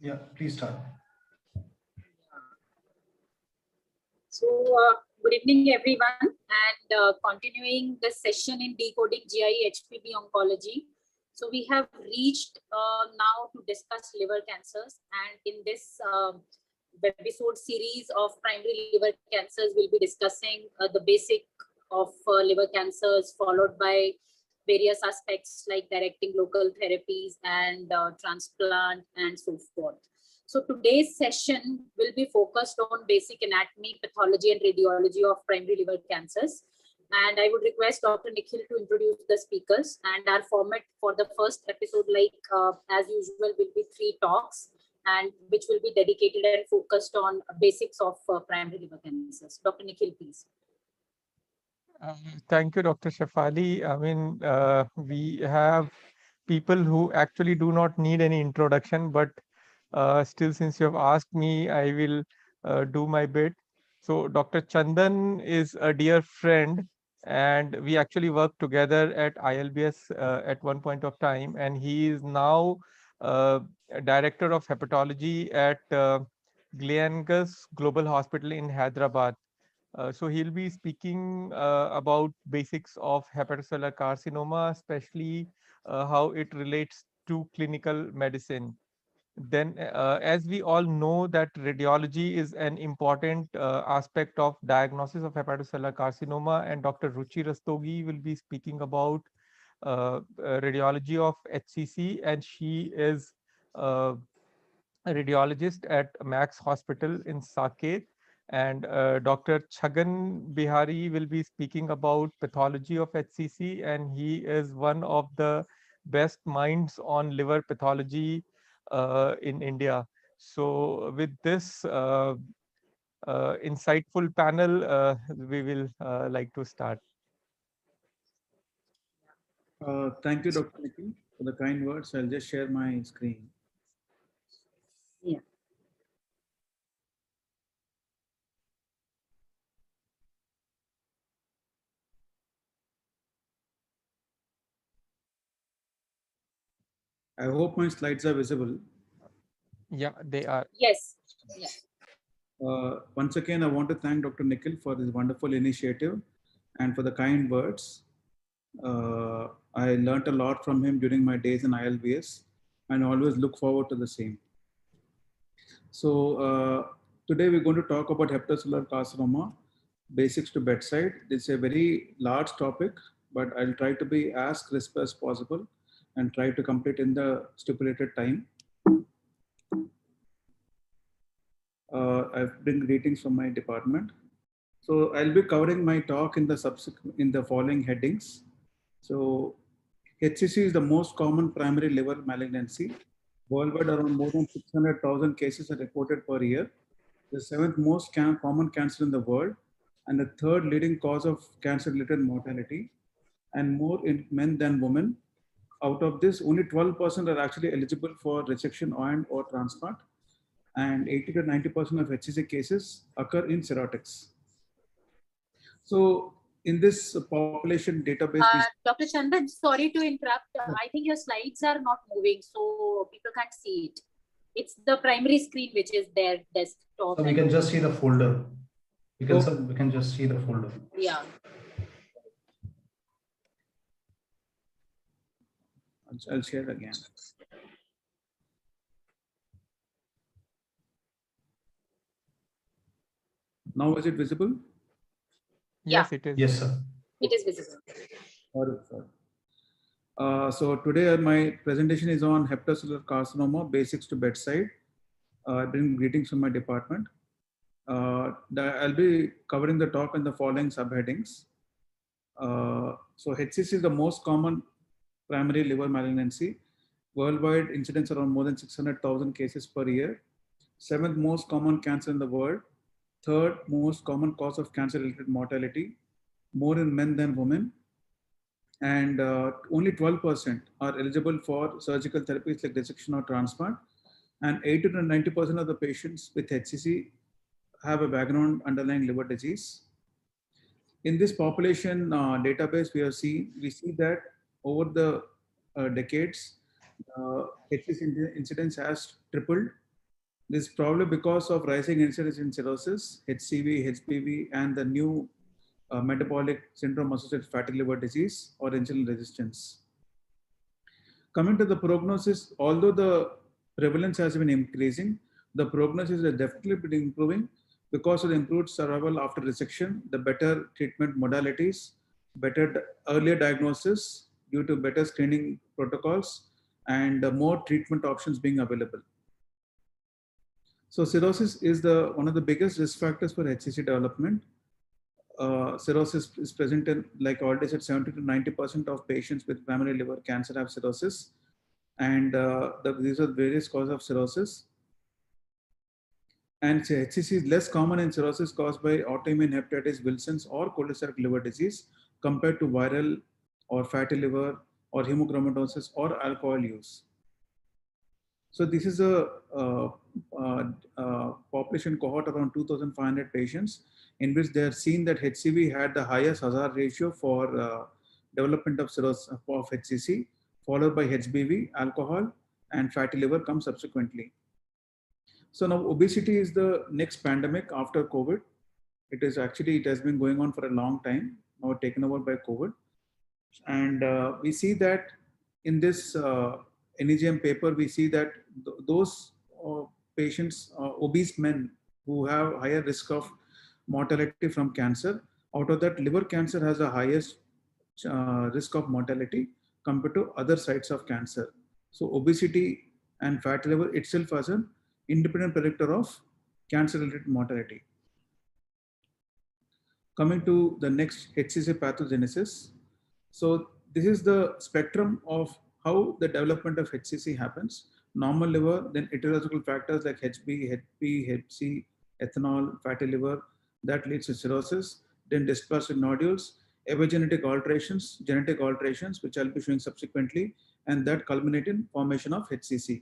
Yeah, please start. So, good evening, everyone, and continuing the session in decoding GI-HPB oncology. So, we have reached now to discuss liver cancers, and in this webisode series of primary liver cancers, we'll be discussing the basic of liver cancers, followed by various aspects like directing local therapies and transplant and so forth. So today's session will be focused on basic anatomy, pathology, and radiology of primary liver cancers. And I would request Dr. Nikhil to introduce the speakers. And our format for the first episode, like as usual, will be 3 talks, and which will be dedicated and focused on basics of primary liver cancers. Dr. Nikhil, please. Thank you, Dr. Shafali. I mean, we have people who actually do not need any introduction, but still, since you have asked me, I will do my bit. So Dr. Chandan is a dear friend, and we actually worked together at ILBS at one point of time, and he is now a director of hepatology at Gleneagles Global Hospital in Hyderabad. So he'll be speaking about basics of hepatocellular carcinoma, especially how it relates to clinical medicine. Then, as we all know that radiology is an important aspect of diagnosis of hepatocellular carcinoma, and Dr. Ruchi Rastogi will be speaking about radiology of HCC, and she is a radiologist at Max Hospital in Saket. And Dr.Chhagan Bihari will be speaking about pathology of HCC, and he is one of the best minds on liver pathology in India. So with this insightful panel, we will like to start. Thank you, Dr. Nikhil, for the kind words. I'll just share my screen. Yeah. I hope my slides are visible. Yeah, they are. Yes. Yeah. Once again, I want to thank Dr. Nikhil for this wonderful initiative and for the kind words. I learned a lot from him during my days in ILBS and always look forward to the same. So today we're going to talk about hepatocellular carcinoma, basics to bedside. It's a very large topic, but I'll try to be as crisp as possible and try to complete in the stipulated time. I've been greetings from my department. So I'll be covering my talk in the following headings. So HCC is the most common primary liver malignancy. Worldwide, around more than 600,000 cases are reported per year. The 7th most common cancer in the world, and the 3rd leading cause of cancer-related mortality, and more in men than women. Out of this, only 12% are actually eligible for resection and or transplant, and 80 to 90% of HCC cases occur in cirrhotics. So in this population database, Dr. Chandan, sorry to interrupt. I think your slides are not moving, so people can't see it. It's the primary screen which is there, desktop. So we can just see the folder. We can just see the folder. Yeah. I'll share again. Now is it visible? Yes, it is. Yes, sir. It is visible. So today my presentation is on hepatocellular carcinoma, basics to bedside. I bring greetings from my department. I'll be covering the talk in the following subheadings. So HCC is the most common primary liver malignancy. Worldwide incidence around more than 600,000 cases per year. 7th most common cancer in the world. 3rd most common cause of cancer-related mortality. More in men than women. And only 12% are eligible for surgical therapies like dissection or transplant. And 80 to 90% of the patients with HCC have a background underlying liver disease. In this population database, we see that over the decades, HCC incidence has tripled This is probably because of rising incidence in cirrhosis, HCV, HPV, and the new metabolic syndrome associated fatty liver disease or insulin resistance. Coming to the prognosis, although the prevalence has been increasing, the prognosis has definitely been improving because of the improved survival after resection, the better treatment modalities, better earlier diagnosis due to better screening protocols, and more treatment options being available. So cirrhosis is one of the biggest risk factors for HCC development. Cirrhosis is present in, like I already said, 70 to 90% of patients with primary liver cancer have cirrhosis. And these are various causes of cirrhosis. And HCC is less common in cirrhosis caused by autoimmune hepatitis, Wilson's, or cholestatic liver disease compared to viral or fatty liver or hemochromatosis or alcohol use. So this is a population cohort around 2,500 patients in which they are seen that HCV had the highest hazard ratio for development of cirrhosis of HCC, followed by HBV, alcohol, and fatty liver come subsequently. So now obesity is the next pandemic after COVID. It has been going on for a long time, now taken over by COVID. And we see that in this NEJM paper, we see that those patients, obese men who have higher risk of mortality from cancer, out of that, liver cancer has the highest risk of mortality compared to other sites of cancer. So obesity and fatty liver itself as an independent predictor of cancer-related mortality. Coming to the next, HCC pathogenesis. So this is the spectrum of how the development of HCC happens. Normal liver, then heterological factors like HB, HP, HC, ethanol, fatty liver, that leads to cirrhosis, then dysplastic nodules, epigenetic alterations, genetic alterations, which I'll be showing subsequently, and that culminate in formation of HCC.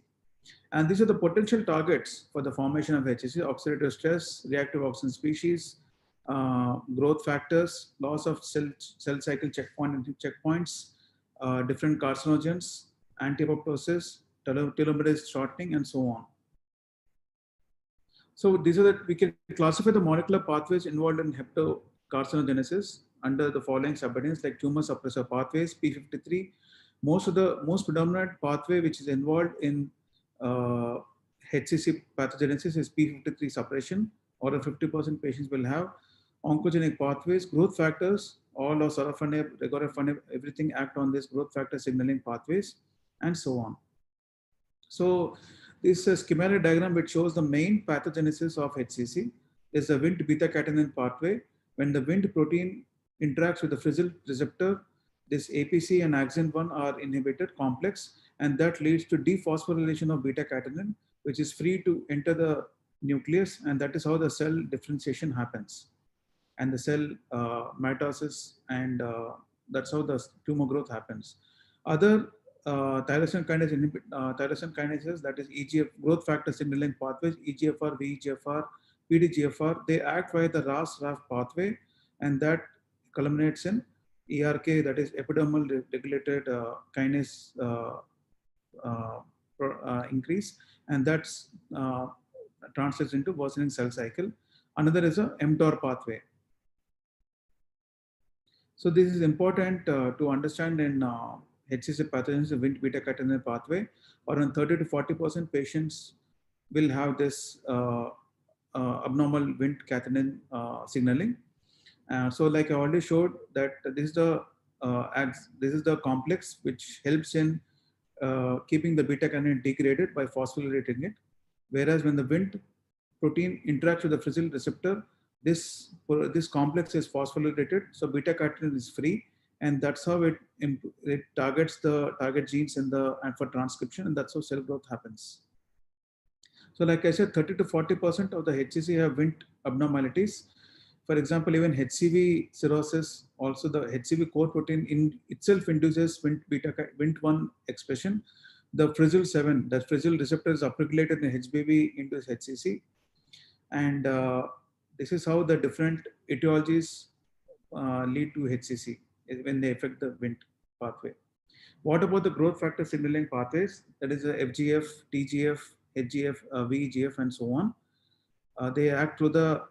And these are the potential targets for the formation of HCC: oxidative stress, reactive oxygen species, growth factors, loss of cell cycle checkpoints, different carcinogens, anti-apoptosis, telomerase shortening, and so on. So these are that we can classify the molecular pathways involved in hepatocarcinogenesis under the following subheadings, like tumor suppressor pathways, P53. Most predominant pathway which is involved in HCC pathogenesis is P53 suppression, or 50% patients will have. Oncogenic pathways, growth factors, all of sorafenib, regorafenib, everything act on this growth factor signaling pathways, and so on. So this is a schematic diagram which shows the main pathogenesis of HCC. There's a Wnt beta-catenin pathway. When the Wnt protein interacts with the Frizzle receptor, this APC and AXIN1 are inhibited complex, and that leads to dephosphorylation of beta-catenin, which is free to enter the nucleus, and that is how the cell differentiation happens, and the cell mitosis, and that's how the tumor growth happens. Other tyrosine kinases, that is EGF, growth factor signaling pathways, EGFR, VEGFR, PDGFR, they act via the RAS-RAF pathway, and that culminates in ERK, that is epidermal regulated kinase increase, and that's translates into worsening cell cycle. Another is a mTOR pathway. So this is important to understand in HCC pathogens, Wnt beta-catenin pathway. Around 30 to 40% patients will have this abnormal Wnt catenin signaling. So like I already showed that this is the complex which helps in keeping the beta-catenin degraded by phosphorylating it. Whereas when the Wnt protein interacts with the Frizzle receptor, this complex is phosphorylated, so beta-catenin is free, and that's how it targets the target genes and for transcription, and that's how cell growth happens. So like I said, 30 to 40% of the HCC have Wnt abnormalities. For example, even HCV cirrhosis, also the HCV core protein in itself induces Wnt1 expression. The Frizzle 7, the Frizzle receptor is upregulated in HBV into HCC. And this is how the different etiologies lead to HCC when they affect the Wnt pathway. What about the growth factor signaling pathways? That is the FGF, TGF, HGF, VEGF, and so on. They act through the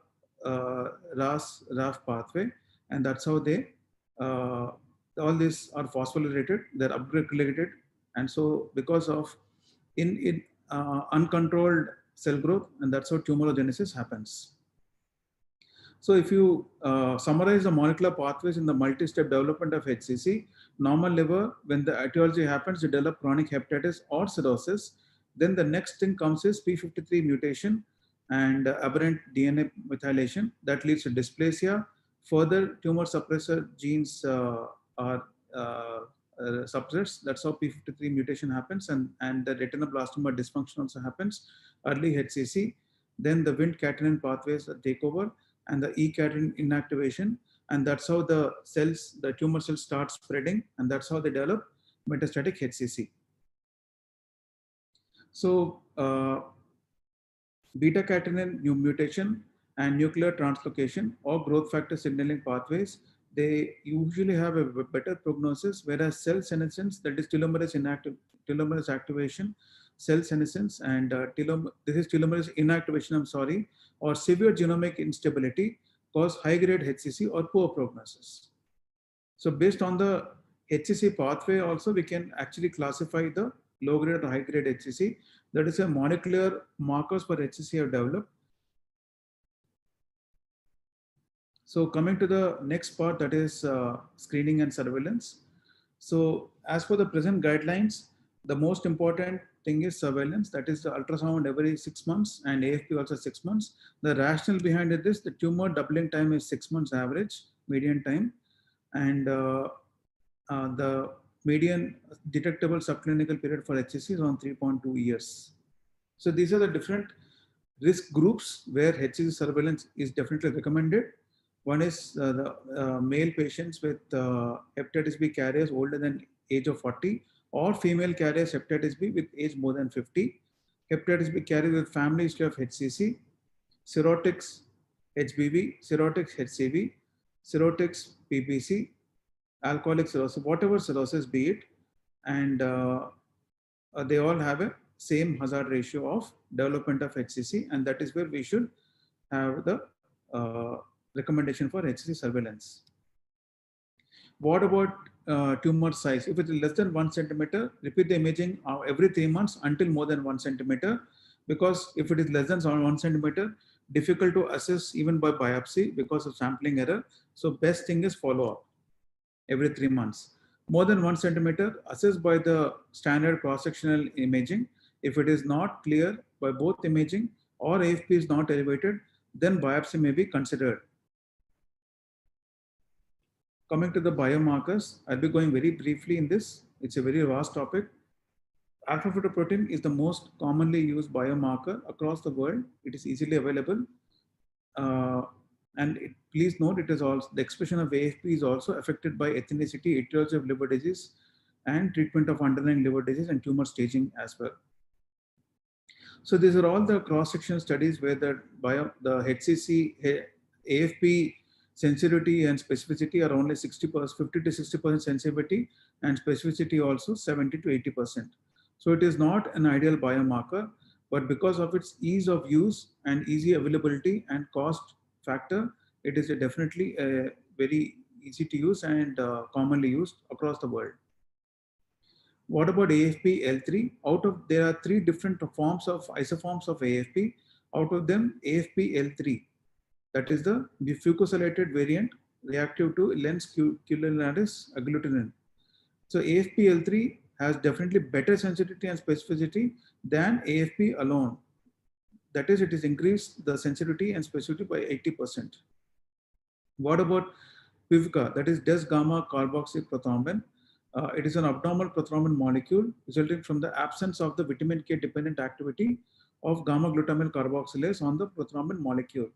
RAF pathway, and that's how they all these are phosphorylated. They're upregulated, and so because of in uncontrolled cell growth, and that's how tumorogenesis happens. So if you summarize the molecular pathways in the multi-step development of HCC, normal liver, when the etiology happens, you develop chronic hepatitis or cirrhosis. Then the next thing comes is P53 mutation and aberrant DNA methylation that leads to dysplasia. Further tumor suppressor genes are suppressed. That's how P53 mutation happens, and the retinoblastoma dysfunction also happens. Early HCC, then the Wnt catenin pathways take over, and the E-catenin inactivation, and that's how the cells, the tumor cells start spreading, and that's how they develop metastatic HCC. So beta-catenin mutation and nuclear translocation or growth factor signaling pathways, they usually have a better prognosis, whereas cell senescence, that is telomerase activation, cell senescence, and this is telomerase inactivation, I'm sorry, or severe genomic instability cause high-grade HCC or poor prognosis. So based on the HCC pathway also, we can actually classify the low-grade or high-grade HCC. That is, a molecular markers for HCC have developed. So coming to the next part, that is screening and surveillance. So as for the present guidelines, the most important thing is surveillance. That is the ultrasound every 6 months and AFP also 6 months. The rationale behind it is the tumor doubling time is 6 months average, median time. And the median detectable subclinical period for HCC is on 3.2 years. So these are the different risk groups where HCC surveillance is definitely recommended. One is the male patients with hepatitis B carriers older than age of 40, or female carriers hepatitis B with age more than 50. Hepatitis B carriers with family history of HCC, cirrhotics HBV, cirrhotics HCV, cirrhotics PBC, alcoholic cirrhosis, whatever cirrhosis be it, and they all have a same hazard ratio of development of HCC, and that is where we should have the recommendation for HCC surveillance. What about tumor size? If it is less than 1 centimeter, repeat the imaging every 3 months until more than 1 centimeter, because if it is less than 1 centimeter, difficult to assess even by biopsy because of sampling error. So best thing is follow up every 3 months. More than 1 centimeter, assess by the standard cross-sectional imaging. If it is not clear by both imaging or AFP is not elevated, then biopsy may be considered. Coming to the biomarkers, I'll be going very briefly in this. It's a very vast topic. Alpha-fetoprotein is the most commonly used biomarker across the world. It is easily available. Please note, it is also the expression of AFP is also affected by ethnicity, etiology of liver disease, and treatment of underlying liver disease and tumor staging as well. So these are all the cross-section studies where the HCC AFP sensitivity and specificity are only 60%, 50 to 60% sensitivity, and specificity also 70 to 80%. So it is not an ideal biomarker, but because of its ease of use and easy availability and cost factor, it is definitely a very easy to use and commonly used across the world. What about AFP L3? There are 3 different forms of isoforms of AFP. Out of them, AFP L3, that is the fucosylated variant reactive to lens culinaris agglutinin. So AFP L3 has definitely better sensitivity and specificity than AFP alone. That is, it is increased the sensitivity and specificity by 80%. What about PIVCA? That is des-gamma carboxyprothrombin. It is an abnormal prothrombin molecule resulting from the absence of the vitamin K dependent activity of gamma glutamyl carboxylase on the prothrombin molecule.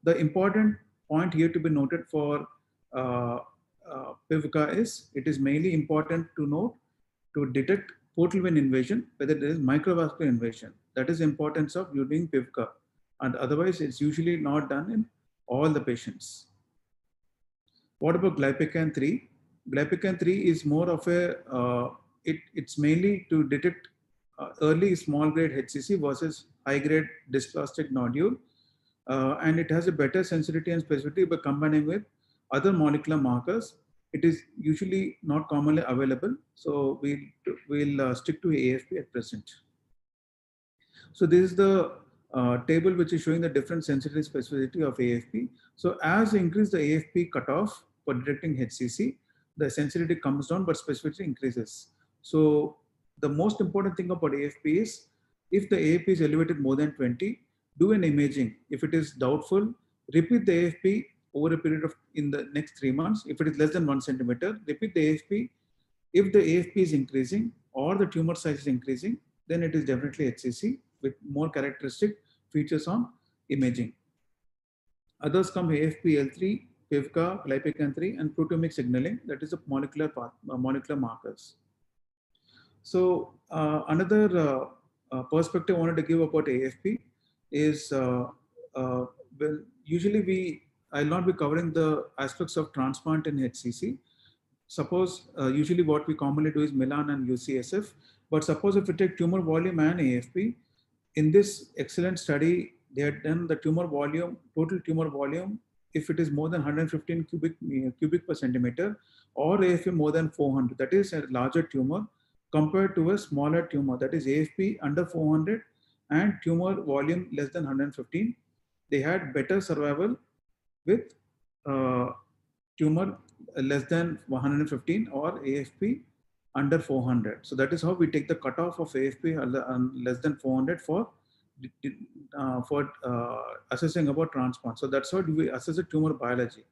The important point here to be noted for PIVCA is it is mainly important to note to detect portal vein invasion, whether there is microvascular invasion. That is the importance of using PIVCA, and otherwise it's usually not done in all the patients. What about glypican 3? Glypican 3 is more of a, it's mainly to detect early small grade HCC versus high grade dysplastic nodule. And it has a better sensitivity and specificity by combining with other molecular markers. It is usually not commonly available. So we'll stick to AFP at present. So this is the table which is showing the different sensitivity specificity of AFP. So as you increase the AFP cutoff for detecting HCC, the sensitivity comes down, but specificity increases. So the most important thing about AFP is if the AFP is elevated more than 20, do an imaging. If it is doubtful, repeat the AFP over a period of in the next 3 months. If it is less than 1 centimeter, repeat the AFP. If the AFP is increasing or the tumor size is increasing, then it is definitely HCC with more characteristic features on imaging. Others come AFP-L3, PIVCA, glypican-3, and proteomic signaling. That is the molecular markers. So another perspective I wanted to give about AFP is, well, usually I'll not be covering the aspects of transplant in HCC. Suppose usually what we commonly do is Milan and UCSF, but suppose if we take tumor volume and AFP, in this excellent study, they had done the tumor volume, total tumor volume, if it is more than 115 cubic per centimeter, or AFP more than 400, that is a larger tumor compared to a smaller tumor, that is AFP under 400 and tumor volume less than 115. They had better survival with tumor less than 115 or AFP under 400. So that is how we take the cutoff of AFP less than 400 for assessing about transplant. So that's how we assess the tumor biology,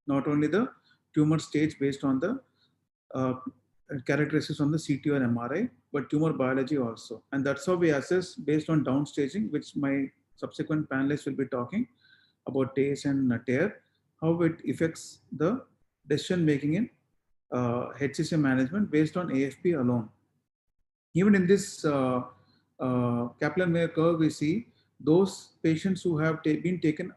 not only the tumor stage based on the characteristics on the CT or MRI, but tumor biology also. And that's how we assess based on downstaging, which my subsequent panelists will be talking about TACE and TARE, how it affects the decision making in HCC management based on AFP alone. Even in this Kaplan-Meier curve, we see those patients who have been taken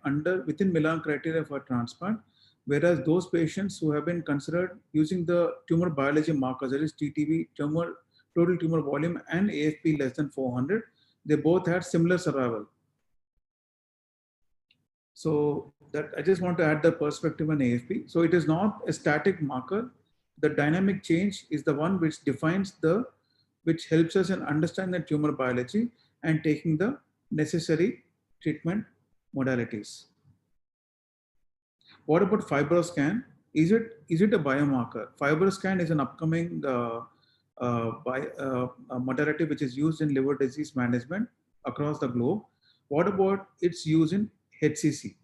within Milan criteria for transplant, whereas those patients who have been considered using the tumor biology markers, that is TTV, total tumor volume, and AFP less than 400, they both had similar survival. So that I just want to add the perspective on AFP. So it is not a static marker. The dynamic change is the one which defines which helps us in understanding the tumor biology and taking the necessary treatment modalities. What about FibroScan? Is it a biomarker? FibroScan is an upcoming modality which is used in liver disease management across the globe. What about its use in HCC?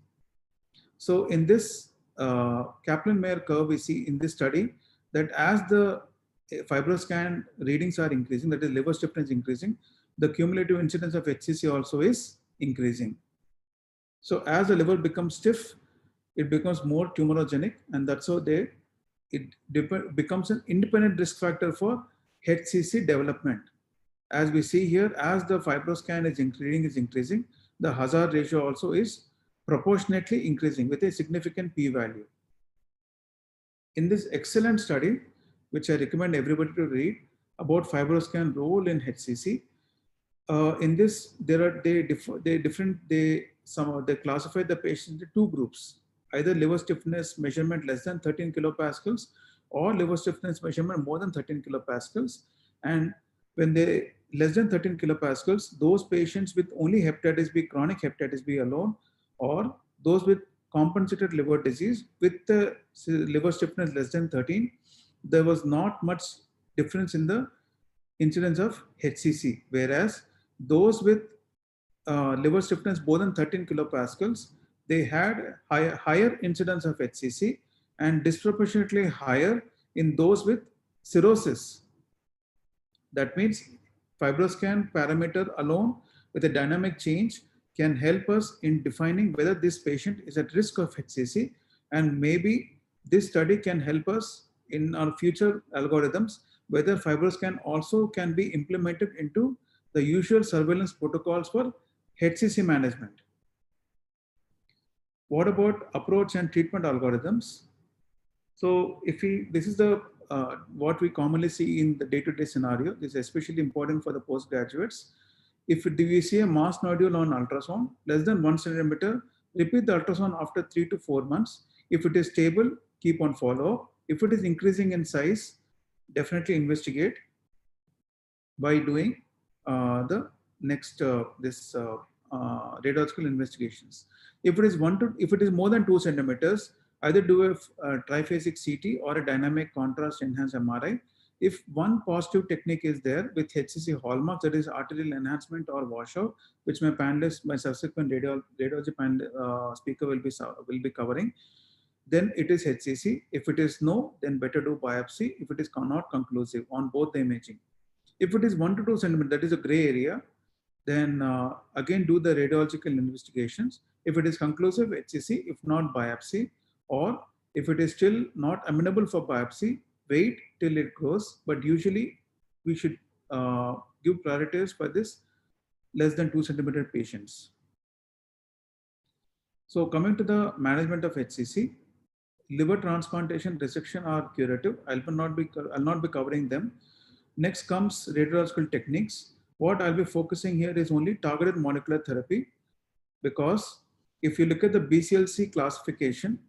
So in this Kaplan-Meier curve, we see in this study that as the FibroScan readings are increasing, that is liver stiffness increasing, the cumulative incidence of HCC also is increasing. So as the liver becomes stiff, it becomes more tumorogenic, and that's how it becomes an independent risk factor for HCC development. As we see here, as the FibroScan is increasing, the hazard ratio also is proportionately increasing with a significant p-value. In this excellent study, which I recommend everybody to read about FibroScan role in HCC, in this they classify the patient into 2 groups: either liver stiffness measurement less than 13 kilopascals or liver stiffness measurement more than 13 kilopascals. And when they less than 13 kilopascals, those patients with only hepatitis B, chronic hepatitis B alone, or those with compensated liver disease with the liver stiffness less than 13, there was not much difference in the incidence of HCC. Whereas those with liver stiffness more than 13 kilopascals, they had higher incidence of HCC and disproportionately higher in those with cirrhosis. That means FibroScan parameter alone with a dynamic change can help us in defining whether this patient is at risk of HCC, and maybe this study can help us in our future algorithms whether FibroScan also can be implemented into the usual surveillance protocols for HCC management. What about approach and treatment algorithms? So this is the what we commonly see in the day-to-day scenario. This is especially important for the postgraduates. If we see a mass nodule on ultrasound less than 1 centimeter, repeat the ultrasound after 3 to 4 months. If it is stable, keep on follow-up. If it is increasing in size, definitely investigate by doing the next radiological investigations. If it is more than 2 centimeters, either do a triphasic CT or a dynamic contrast enhanced MRI. If one positive technique is there with HCC hallmarks, that is arterial enhancement or washout, which my panelist, my subsequent radiology panel, speaker will be covering, then it is HCC. If it is no, then better do biopsy if it is not conclusive on both the imaging. If it is 1 to 2 centimeters, that is a gray area, then again do the radiological investigations. If it is conclusive, HCC, if not biopsy, or if it is still not amenable for biopsy, wait till it grows. But usually we should give priorities for this less than 2 centimeter patients. So coming to the management of HCC, liver transplantation, resection are curative. I'll not be covering them. Next comes radiological techniques. What I'll be focusing here is only targeted molecular therapy, because if you look at the BCLC classification,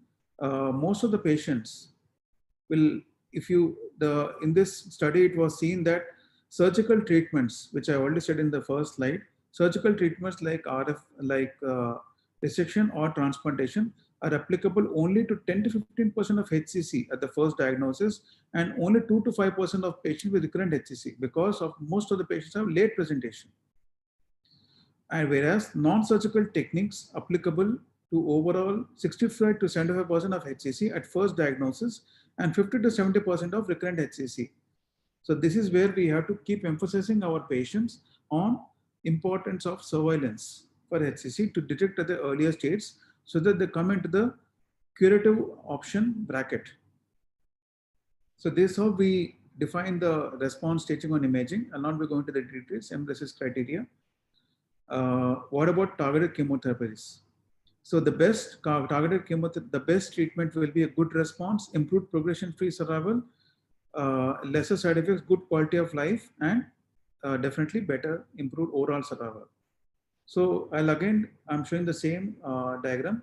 most of the patients will, in this study, it was seen that surgical treatments, which I already said in the first slide, surgical treatments like resection or transplantation are applicable only to 10 to 15% of HCC at the first diagnosis, and only 2 to 5% of patients with recurrent HCC, because of most of the patients have late presentation. And whereas non-surgical techniques applicable to overall 65 to 75% of HCC at first diagnosis and 50 to 70% of recurrent HCC. So this is where we have to keep emphasizing our patients on importance of surveillance for HCC to detect at the earlier stages, so that they come into the curative option bracket. So this is how we define the response staging on imaging. I'll not be going to the details, MRESIS criteria. What about targeted chemotherapies? So the best targeted chemotherapy, the best treatment will be a good response, improved progression-free survival, lesser side effects, good quality of life, and definitely better improved overall survival. So I'm showing the same diagram.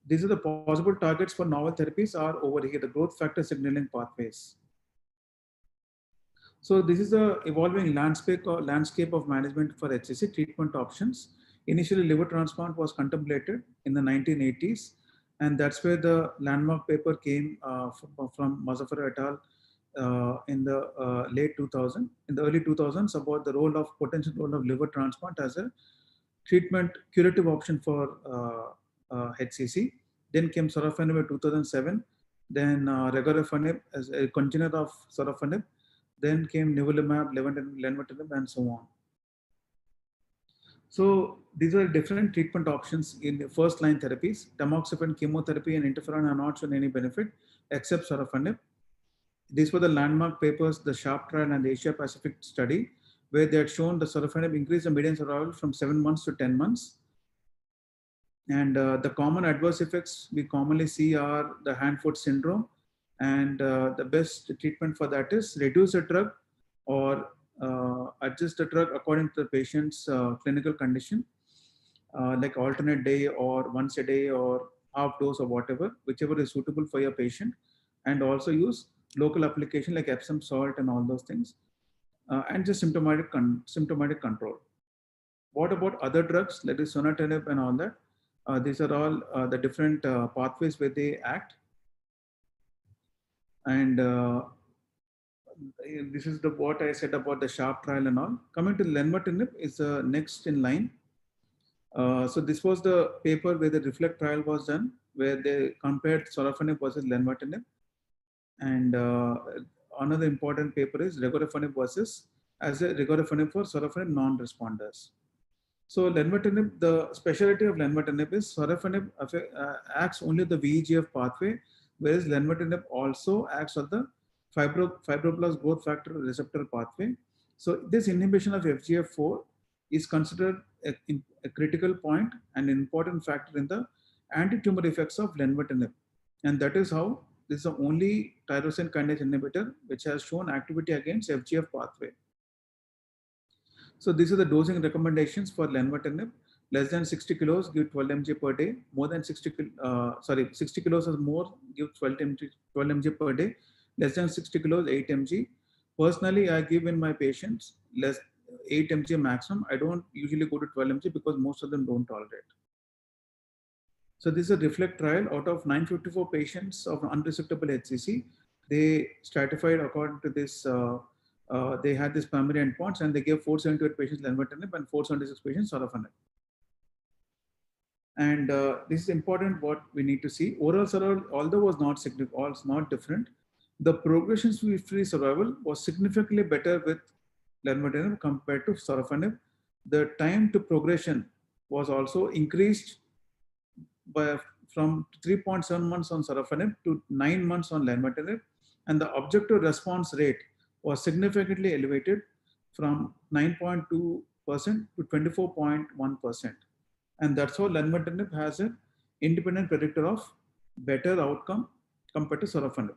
These are the possible targets for novel therapies are over here, the growth factor signaling pathways. So this is the evolving landscape of management for HCC treatment options. Initially, liver transplant was contemplated in the 1980s, and that's where the landmark paper came from Muzaffar et al. In the late 2000s, in the early 2000s, about the potential role of liver transplant as a treatment curative option for HCC. Then came sorafenib in 2007. Then regorafenib as a congener of sorafenib. Then came nivolumab, lenvatinib, and so on. So these are different treatment options in the first-line therapies. Tamoxifen, chemotherapy, and interferon have not shown any benefit except sorafenib. These were the landmark papers, the SHARP trial and the Asia Pacific study, where they had shown the sorafenib increased the median survival from 7 months to 10 months. And the common adverse effects we commonly see are the hand-foot syndrome. And the best treatment for that is reduce the drug or adjust the drug according to the patient's clinical condition, like alternate day or once a day or half dose or whatever, whichever is suitable for your patient. And also use local application like Epsom salt and all those things. And just symptomatic control. What about other drugs like the sunitinib and all that? These are all the different pathways where they act. And this is what I said about the SHARP trial and all. Coming to lenvatinib is next in line. So this was the paper where the REFLECT trial was done, where they compared sorafenib versus lenvatinib. And another important paper is regorafenib versus as a regorafenib for sorafenib non-responders. So lenvatinib, the specialty of lenvatinib is sorafenib acts only the VEGF pathway, whereas lenvatinib also acts on the fibroblast growth factor receptor pathway. So this inhibition of FGF4 is considered a critical point and an important factor in the anti-tumor effects of lenvatinib. And that is how This is the only tyrosine kinase inhibitor which has shown activity against FGF pathway. So these are the dosing recommendations for lenvatinib. Less than 60 kilos, give 12 mg per day. More than 60 kilos or more, give 12 mg per day. Less than 60 kilos, 8 mg. Personally, I give in my patients less 8 mg maximum. I don't usually go to 12 mg because most of them don't tolerate. So this is a reflect trial. Out of 954 patients of unresectable HCC, they stratified according to this. They had this primary endpoints, and they gave 478 patients lenvatinib and 476 patients sorafenib. And this is important. What we need to see, oral survival, although was not significant, also not different, the progression-free survival was significantly better with lenvatinib compared to sorafenib. The time to progression was also increased from 3.7 months on sorafenib to 9 months on lenvatinib, and the objective response rate was significantly elevated from 9.2% to 24.1%. And that's how lenvatinib has an independent predictor of better outcome compared to sorafenib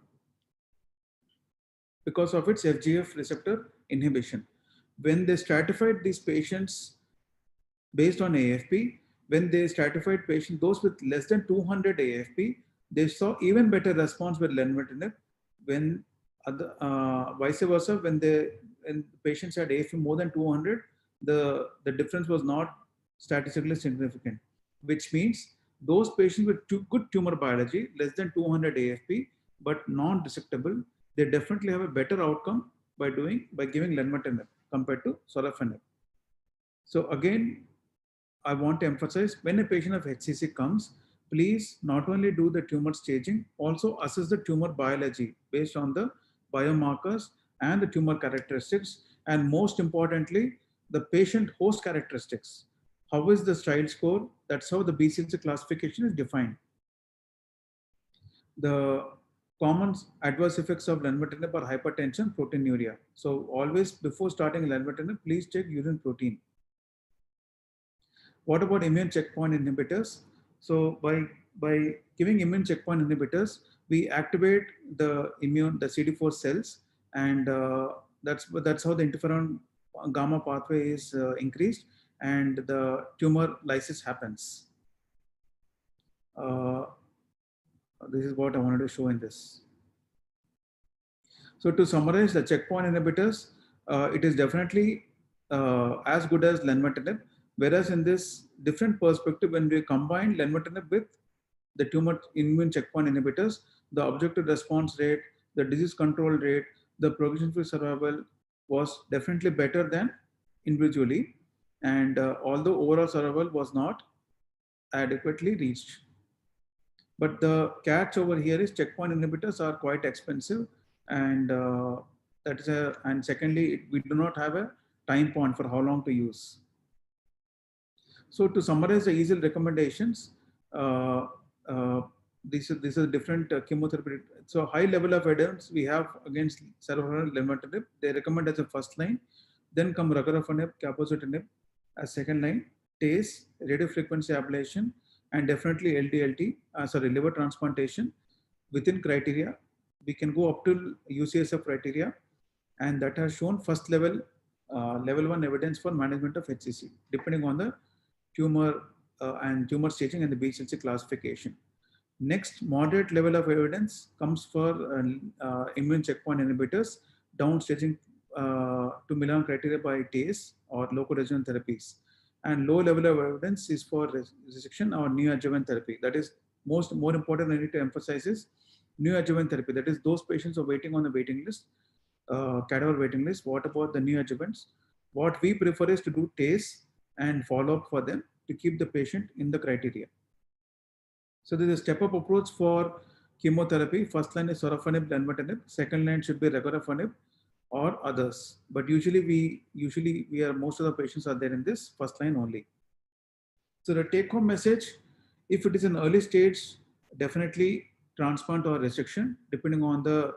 because of its FGF receptor inhibition. When they stratified these patients based on AFP, when they stratified patients, those with less than 200 AFP, they saw even better response with lenvatinib. When vice versa, when patients had AFP more than 200, the difference was not statistically significant, which means those patients with good tumor biology, less than 200 AFP, but non-resectable, they definitely have a better outcome by giving lenvatinib compared to sorafenib. So again, I want to emphasize, when a patient of HCC comes, please not only do the tumor staging, also assess the tumor biology based on the biomarkers and the tumor characteristics, and most importantly, the patient host characteristics. How is the STILE score? That's how the BCLC classification is defined. The common adverse effects of lenvatinib are hypertension, proteinuria. So always before starting lenvatinib, please check urine protein. What about immune checkpoint inhibitors? So by giving immune checkpoint inhibitors, we activate the CD4 cells, and that's how the interferon gamma pathway is increased, and the tumor lysis happens. This is what I wanted to show in this. So to summarize, the checkpoint inhibitors, it is definitely as good as lenvatinib. Whereas in this different perspective, when we combine lenvatinib with the tumor immune checkpoint inhibitors, the objective response rate, the disease control rate, the progression-free survival was definitely better than individually. And although overall survival was not adequately reached. But the catch over here is checkpoint inhibitors are quite expensive, and and secondly, we do not have a time point for how long to use. So to summarize the EASL recommendations, these are different chemotherapy. So high level of evidence we have against sorafenib, lenvatinib. They recommend as a first line. Then come regorafenib, cabozantinib as second line. TACE, radiofrequency ablation, and definitely liver transplantation within criteria. We can go up to UCSF criteria, and that has shown first level, level 1 evidence for management of HCC, depending on the tumor and tumor staging and the BCLC classification. Next, moderate level of evidence comes for immune checkpoint inhibitors, down staging to Milan criteria by TACE or local regional therapies. And low level of evidence is for resection or neoadjuvant therapy. That is more important. I need to emphasize is neoadjuvant therapy. That is those patients are waiting on the waiting list, cadaver waiting list. What about the neoadjuvants? What we prefer is to do TACE and follow up for them to keep the patient in the criteria. So there is a step-up approach for chemotherapy. First line is sorafenib, lenvatinib. Second line should be regorafenib or others. But usually most of the patients are there in this first line only. So the take-home message, if it is an early stage, definitely transplant or resection, depending on the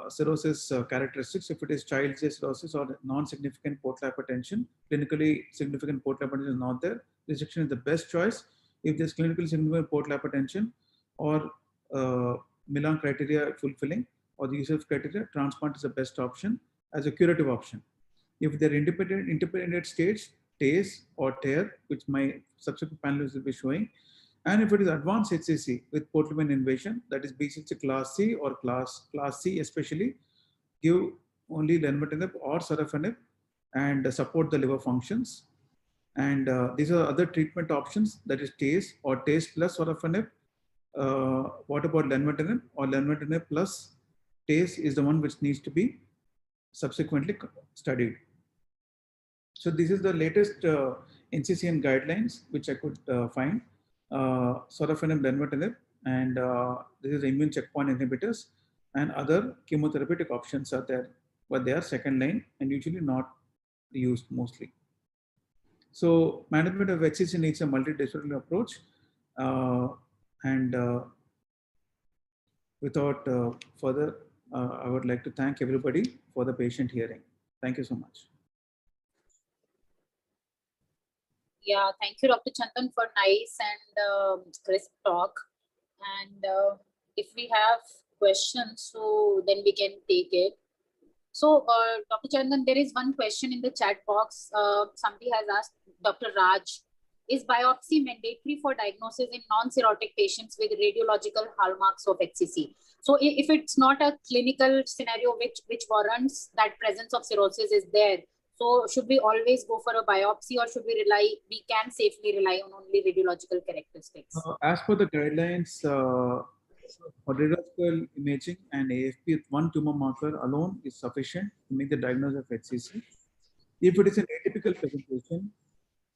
cirrhosis characteristics. If it is child-stage cirrhosis or non-significant portal hypertension, clinically significant portal hypertension is not there, resection is the best choice. If there's clinically significant portal hypertension, or Milan criteria fulfilling or the Yusuf criteria, transplant is the best option as a curative option. If they're intermediate stage, TACE or TARE, which my subsequent panelists will be showing, and if it is advanced HCC with portal-vein invasion, that is BCC class C or class C especially, give only lenvatinib or sorafenib and support the liver functions. And these are other treatment options, that is TACE or TACE plus sorafenib. What about lenvatinib or lenvatinib plus TACE is the one which needs to be subsequently studied. So this is the latest NCCN guidelines which I could find. Sorafenib, lenvatinib, and this is immune checkpoint inhibitors, and other chemotherapeutic options are there, but they are second line and usually not used mostly. So management of HCC needs a multidisciplinary approach, and without further, I would like to thank everybody for the patient hearing. Thank you so much. Yeah, thank you, Dr. Chandan, for nice and crisp talk. And if we have questions, so then we can take it. So, Dr. Chandan, there is one question in the chat box. Somebody has asked, Dr. Raj, is biopsy mandatory for diagnosis in non-cirrhotic patients with radiological hallmarks of HCC? So, if it's not a clinical scenario which warrants that presence of cirrhosis is there, so should we always go for a biopsy, or should we can safely rely on only radiological characteristics? As per the guidelines, for radiological imaging and AFP with one tumor marker alone is sufficient to make the diagnosis of HCC. If it is an atypical presentation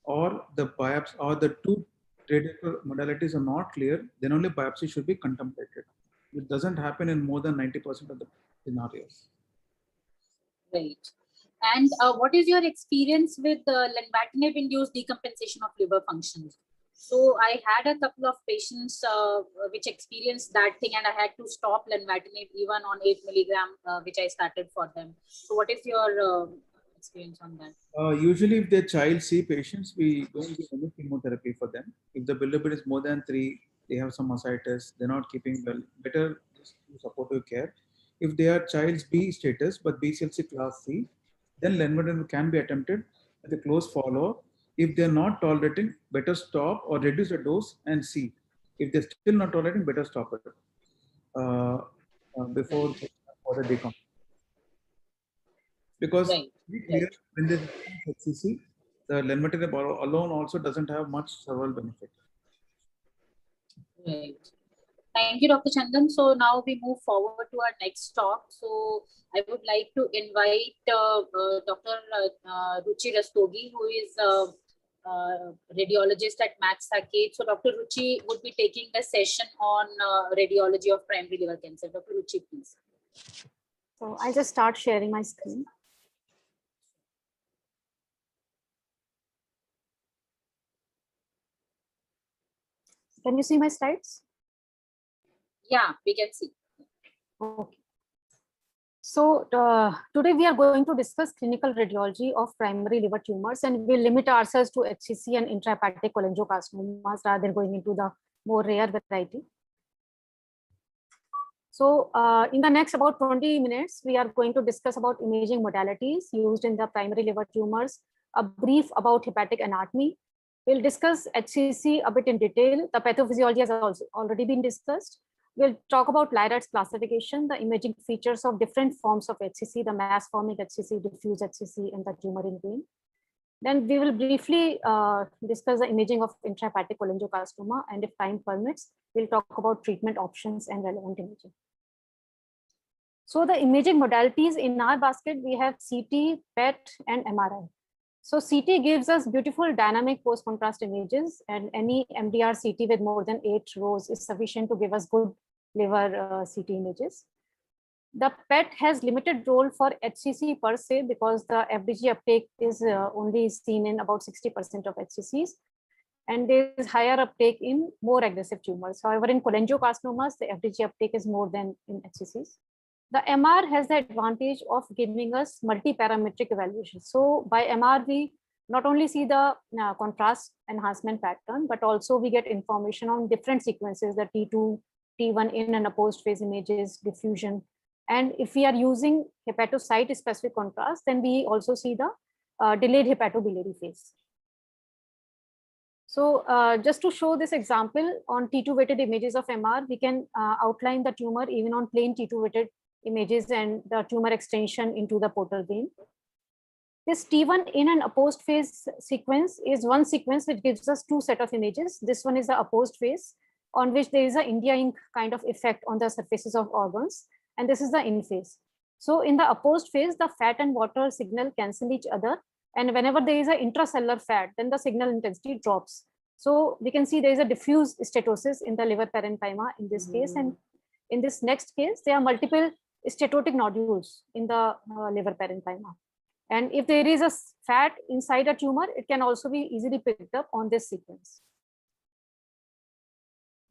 or the biopsy or the two radiological modalities are not clear, then only biopsy should be contemplated. It doesn't happen in more than 90% of the scenarios. Right. And what is your experience with lenvatinib-induced decompensation of liver functions? So I had a couple of patients which experienced that thing, and I had to stop lenvatinib even on 8 milligram, which I started for them. So what is your experience on that? Usually if they're child C patients, we don't give any chemotherapy for them. If the bilirubin is more than 3, they have some ascites, they're not keeping well, better just do supportive care. If they are child's B status, but BCLC class C, then lenvatinib can be attempted with a close follow-up. If they're not tolerating, better stop or reduce the dose and see. If they're still not tolerating, better stop it before further decompensation. Because when there's HCC, the lenvatinib alone also doesn't have much survival benefit. Right. Thank you, Dr. Chandan. So now we move forward to our next talk. So I would like to invite Dr. Ruchi Rastogi, who is a radiologist at Max Saket. So Dr. Ruchi would be taking the session on radiology of primary liver cancer. Dr. Ruchi, please. So I'll just start sharing my screen. Can you see my slides? Yeah, we can see. Okay. So today we are going to discuss clinical radiology of primary liver tumors, and we'll limit ourselves to HCC and intrahepatic cholangiocarcinomas rather than going into the more rare variety. So in the next about 20 minutes, we are going to discuss about imaging modalities used in the primary liver tumors, a brief about hepatic anatomy. We'll discuss HCC a bit in detail. The pathophysiology has also already been discussed. We'll talk about Lyrat's classification, the imaging features of different forms of HCC, the mass forming HCC, diffuse HCC, and the tumor in vein. Then we will briefly discuss the imaging of intrahepatic cholangiocarcinoma, and if time permits, we'll talk about treatment options and relevant imaging. So the imaging modalities in our basket, we have CT, PET, and MRI. So CT gives us beautiful dynamic post-contrast images, and any MDR CT with more than 8 rows is sufficient to give us good liver CT images. The PET has limited role for HCC per se because the FDG uptake is only seen in about 60% of HCCs, and there is higher uptake in more aggressive tumors. However, in cholangiocarcinomas, the FDG uptake is more than in HCCs. The MR has the advantage of giving us multi-parametric evaluation. So by MR, we not only see the contrast enhancement pattern, but also we get information on different sequences, the T2 T1 in and opposed phase images, diffusion. And if we are using hepatocyte specific contrast, then we also see the delayed hepatobiliary phase. So just to show this example on T2 weighted images of MR, we can outline the tumor even on plain T2 weighted images and the tumor extension into the portal vein. This T1 in and opposed phase sequence is one sequence which gives us two set of images. This one is the opposed phase on which there is a India ink kind of effect on the surfaces of organs. And this is the in phase. So in the opposed phase, the fat and water signal cancel each other. And whenever there is an intracellular fat, then the signal intensity drops. So we can see there is a diffuse statosis in the liver parenchyma in this case. And in this next case, there are multiple statotic nodules in the liver parenchyma. And if there is a fat inside a tumor, it can also be easily picked up on this sequence.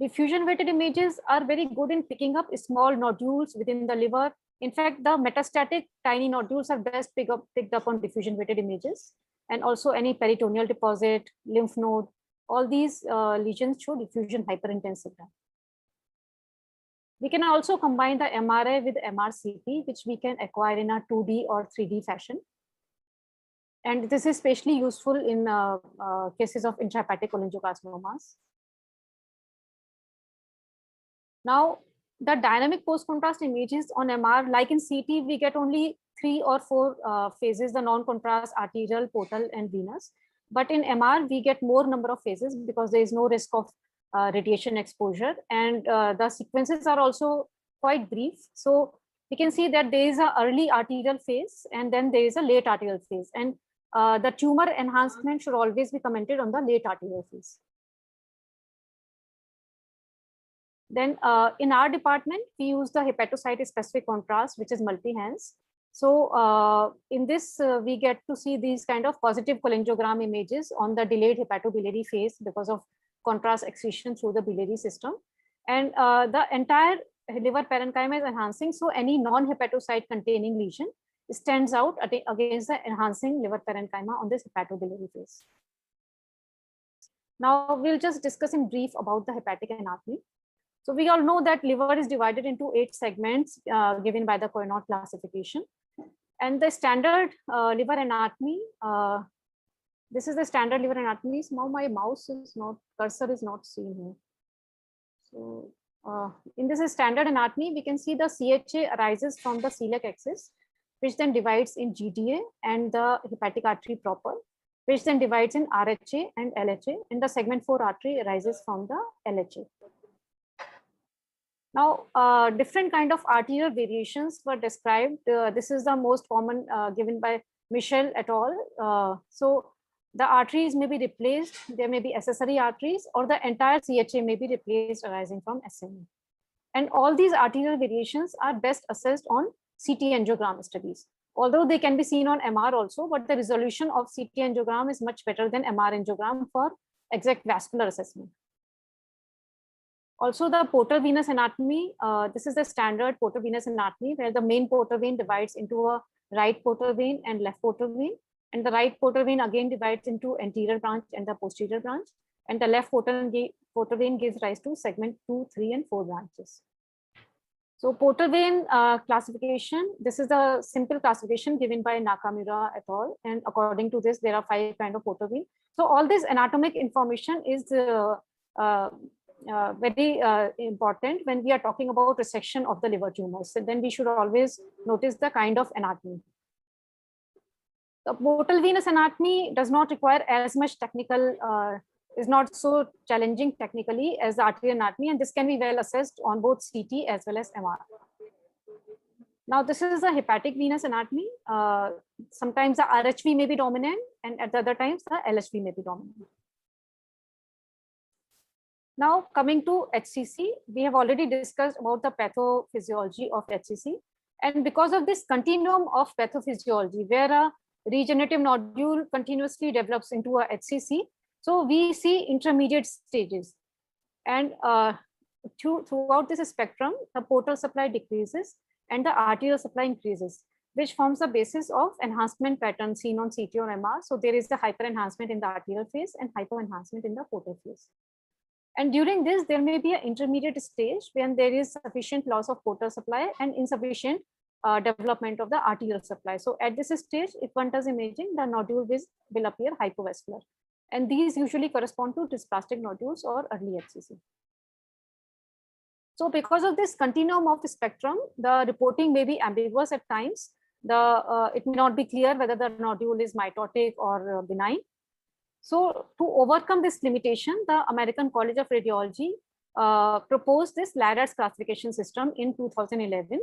Diffusion weighted images are very good in picking up small nodules within the liver. In fact, the metastatic tiny nodules are best picked up on diffusion weighted images, and also any peritoneal deposit, lymph node, all these lesions show diffusion hyperintensity. We can also combine the MRI with MRCP, which we can acquire in a 2D or 3D fashion. And this is especially useful in cases of intrahepatic cholangiocarcinomas. Now, the dynamic post-contrast images on MR, like in CT, we get only 3 or 4 phases, the non-contrast, arterial, portal, and venous. But in MR, we get more number of phases because there is no risk of radiation exposure. And the sequences are also quite brief. So we can see that there is an early arterial phase, and then there is a late arterial phase. And the tumor enhancement should always be commented on the late arterial phase. Then in our department, we use the hepatocyte specific contrast, which is multi-hands. So in this, we get to see these kind of positive cholangiogram images on the delayed hepatobiliary phase because of contrast excretion through the biliary system. And the entire liver parenchyma is enhancing. So any non-hepatocyte containing lesion stands out against the enhancing liver parenchyma on this hepatobiliary phase. Now we'll just discuss in brief about the hepatic anatomy. So we all know that liver is divided into 8 segments given by the Cournot classification. And the standard liver anatomy, this is the standard liver anatomy. So now my mouse is not, cursor is not seen here. So in this standard anatomy, we can see the CHA arises from the celiac axis, which then divides in GDA and the hepatic artery proper, which then divides in RHA and LHA, and the segment 4 artery arises from the LHA. Now, different kind of arterial variations were described. This is the most common given by Michel et al. So the arteries may be replaced, there may be accessory arteries, or the entire CHA may be replaced arising from SMA. And all these arterial variations are best assessed on CT angiogram studies. Although they can be seen on MR also, but the resolution of CT angiogram is much better than MR angiogram for exact vascular assessment. Also, the portal venous anatomy, this is the standard portal venous anatomy where the main portal vein divides into a right portal vein and left portal vein. And the right portal vein again divides into anterior branch and the posterior branch. And the left portal vein gives rise to segment 2, 3, and 4 branches. So portal vein classification, this is the simple classification given by Nakamura et al. And according to this, there are 5 kinds of portal vein. So all this anatomic information is very important when we are talking about resection of the liver tumors. So then we should always notice the kind of anatomy. The portal venous anatomy does not require as much technical, is not so challenging technically as the arterial anatomy, and this can be well assessed on both CT as well as MR. Now this is the hepatic venous anatomy. Sometimes the RHV may be dominant, and at the other times the LHV may be dominant. Now coming to HCC, we have already discussed about the pathophysiology of HCC. And because of this continuum of pathophysiology, where a regenerative nodule continuously develops into a HCC, so we see intermediate stages. And throughout this spectrum, the portal supply decreases and the arterial supply increases, which forms the basis of enhancement pattern seen on CT or MR. So there is the hyper enhancement in the arterial phase and hyper enhancement in the portal phase. And during this, there may be an intermediate stage when there is sufficient loss of portal supply and insufficient development of the arterial supply. So at this stage, if one does imaging, the nodule will appear hypovascular. And these usually correspond to dysplastic nodules or early HCC. So because of this continuum of the spectrum, the reporting may be ambiguous at times. It may not be clear whether the nodule is mitotic or benign. So to overcome this limitation, the American College of Radiology proposed this LADATS classification system in 2011,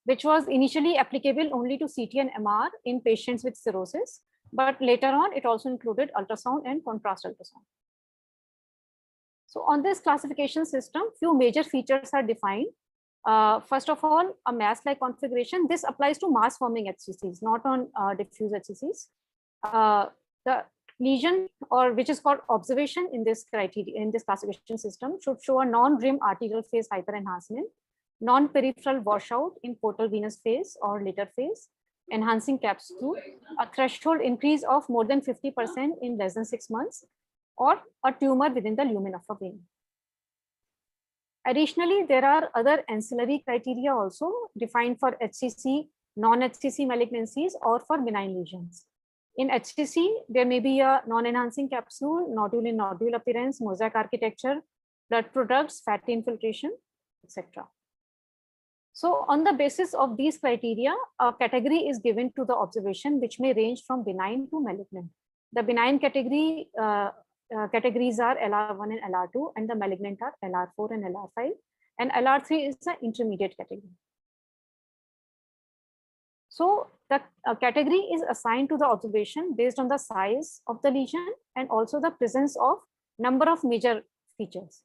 which was initially applicable only to CT and MR in patients with cirrhosis, but later on it also included ultrasound and contrast ultrasound. So on this classification system, few major features are defined. First of all, a mass-like configuration. This applies to mass-forming HCCs, not on diffuse HCCs. The lesion, or which is called observation in this criteria, in this classification system, should show a non-rim arterial phase hyperenhancement, non-peripheral washout in portal venous phase or later phase, enhancing capsule, a threshold increase of more than 50% in less than 6 months, or a tumor within the lumen of a vein. Additionally, there are other ancillary criteria also defined for HCC, non-HCC malignancies, or for benign lesions. In HCC, there may be a non-enhancing capsule, nodule in nodule appearance, mosaic architecture, blood products, fatty infiltration, etc. So on the basis of these criteria, a category is given to the observation, which may range from benign to malignant. The benign category categories are LR1 and LR2, and the malignant are LR4 and LR5, and LR3 is the intermediate category. So the category is assigned to the observation based on the size of the lesion and also the presence of number of major features.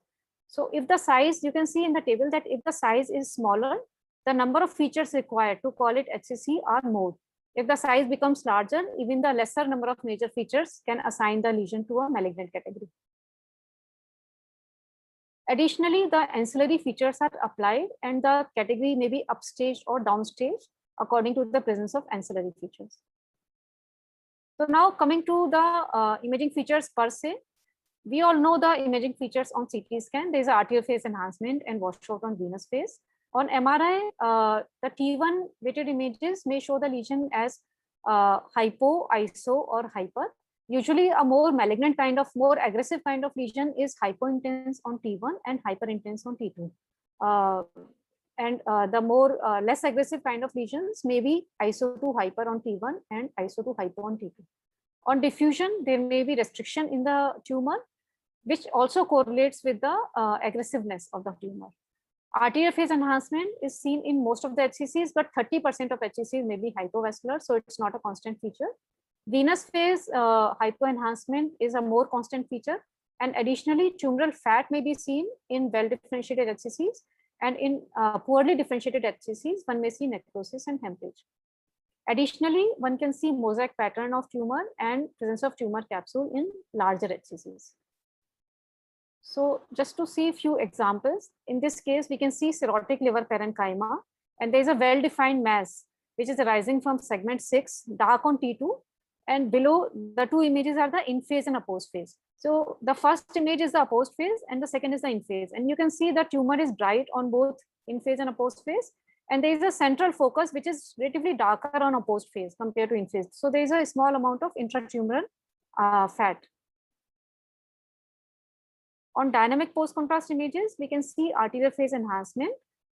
So if the size, you can see in the table that if the size is smaller, the number of features required to call it HCC are more. If the size becomes larger, even the lesser number of major features can assign the lesion to a malignant category. Additionally, the ancillary features are applied and the category may be upstaged or downstaged according to the presence of ancillary features. So now coming to the imaging features per se, we all know the imaging features on CT scan. There is arterial phase enhancement and washout on venous phase. On MRI, the T1 weighted images may show the lesion as hypo, iso, or hyper. Usually a more malignant kind of, more aggressive kind of lesion is hypointense on T1 and hyperintense on T2. The more less aggressive kind of lesions may be iso to hyper on T1 and iso to hypo on T2. On diffusion, there may be restriction in the tumor, which also correlates with the aggressiveness of the tumor. Arterial phase enhancement is seen in most of the HCCs, but 30% of HCCs may be hypovascular, so it's not a constant feature. Venous phase hypoenhancement is a more constant feature, and additionally, tumoral fat may be seen in well-differentiated HCCs, and in poorly differentiated HCCs, one may see necrosis and hemorrhage. Additionally, one can see mosaic pattern of tumor and presence of tumor capsule in larger HCCs. So just to see a few examples, in this case, we can see cirrhotic liver parenchyma, and there is a well-defined mass, which is arising from segment 6, dark on T2, and below the two images are the in phase and opposed phase. So the first image is the opposed phase and the second is the in phase. And you can see the tumor is bright on both in phase and opposed phase. And there is a central focus, which is relatively darker on opposed phase compared to in phase. So there is a small amount of intratumoral fat. On dynamic post-contrast images, we can see arterial phase enhancement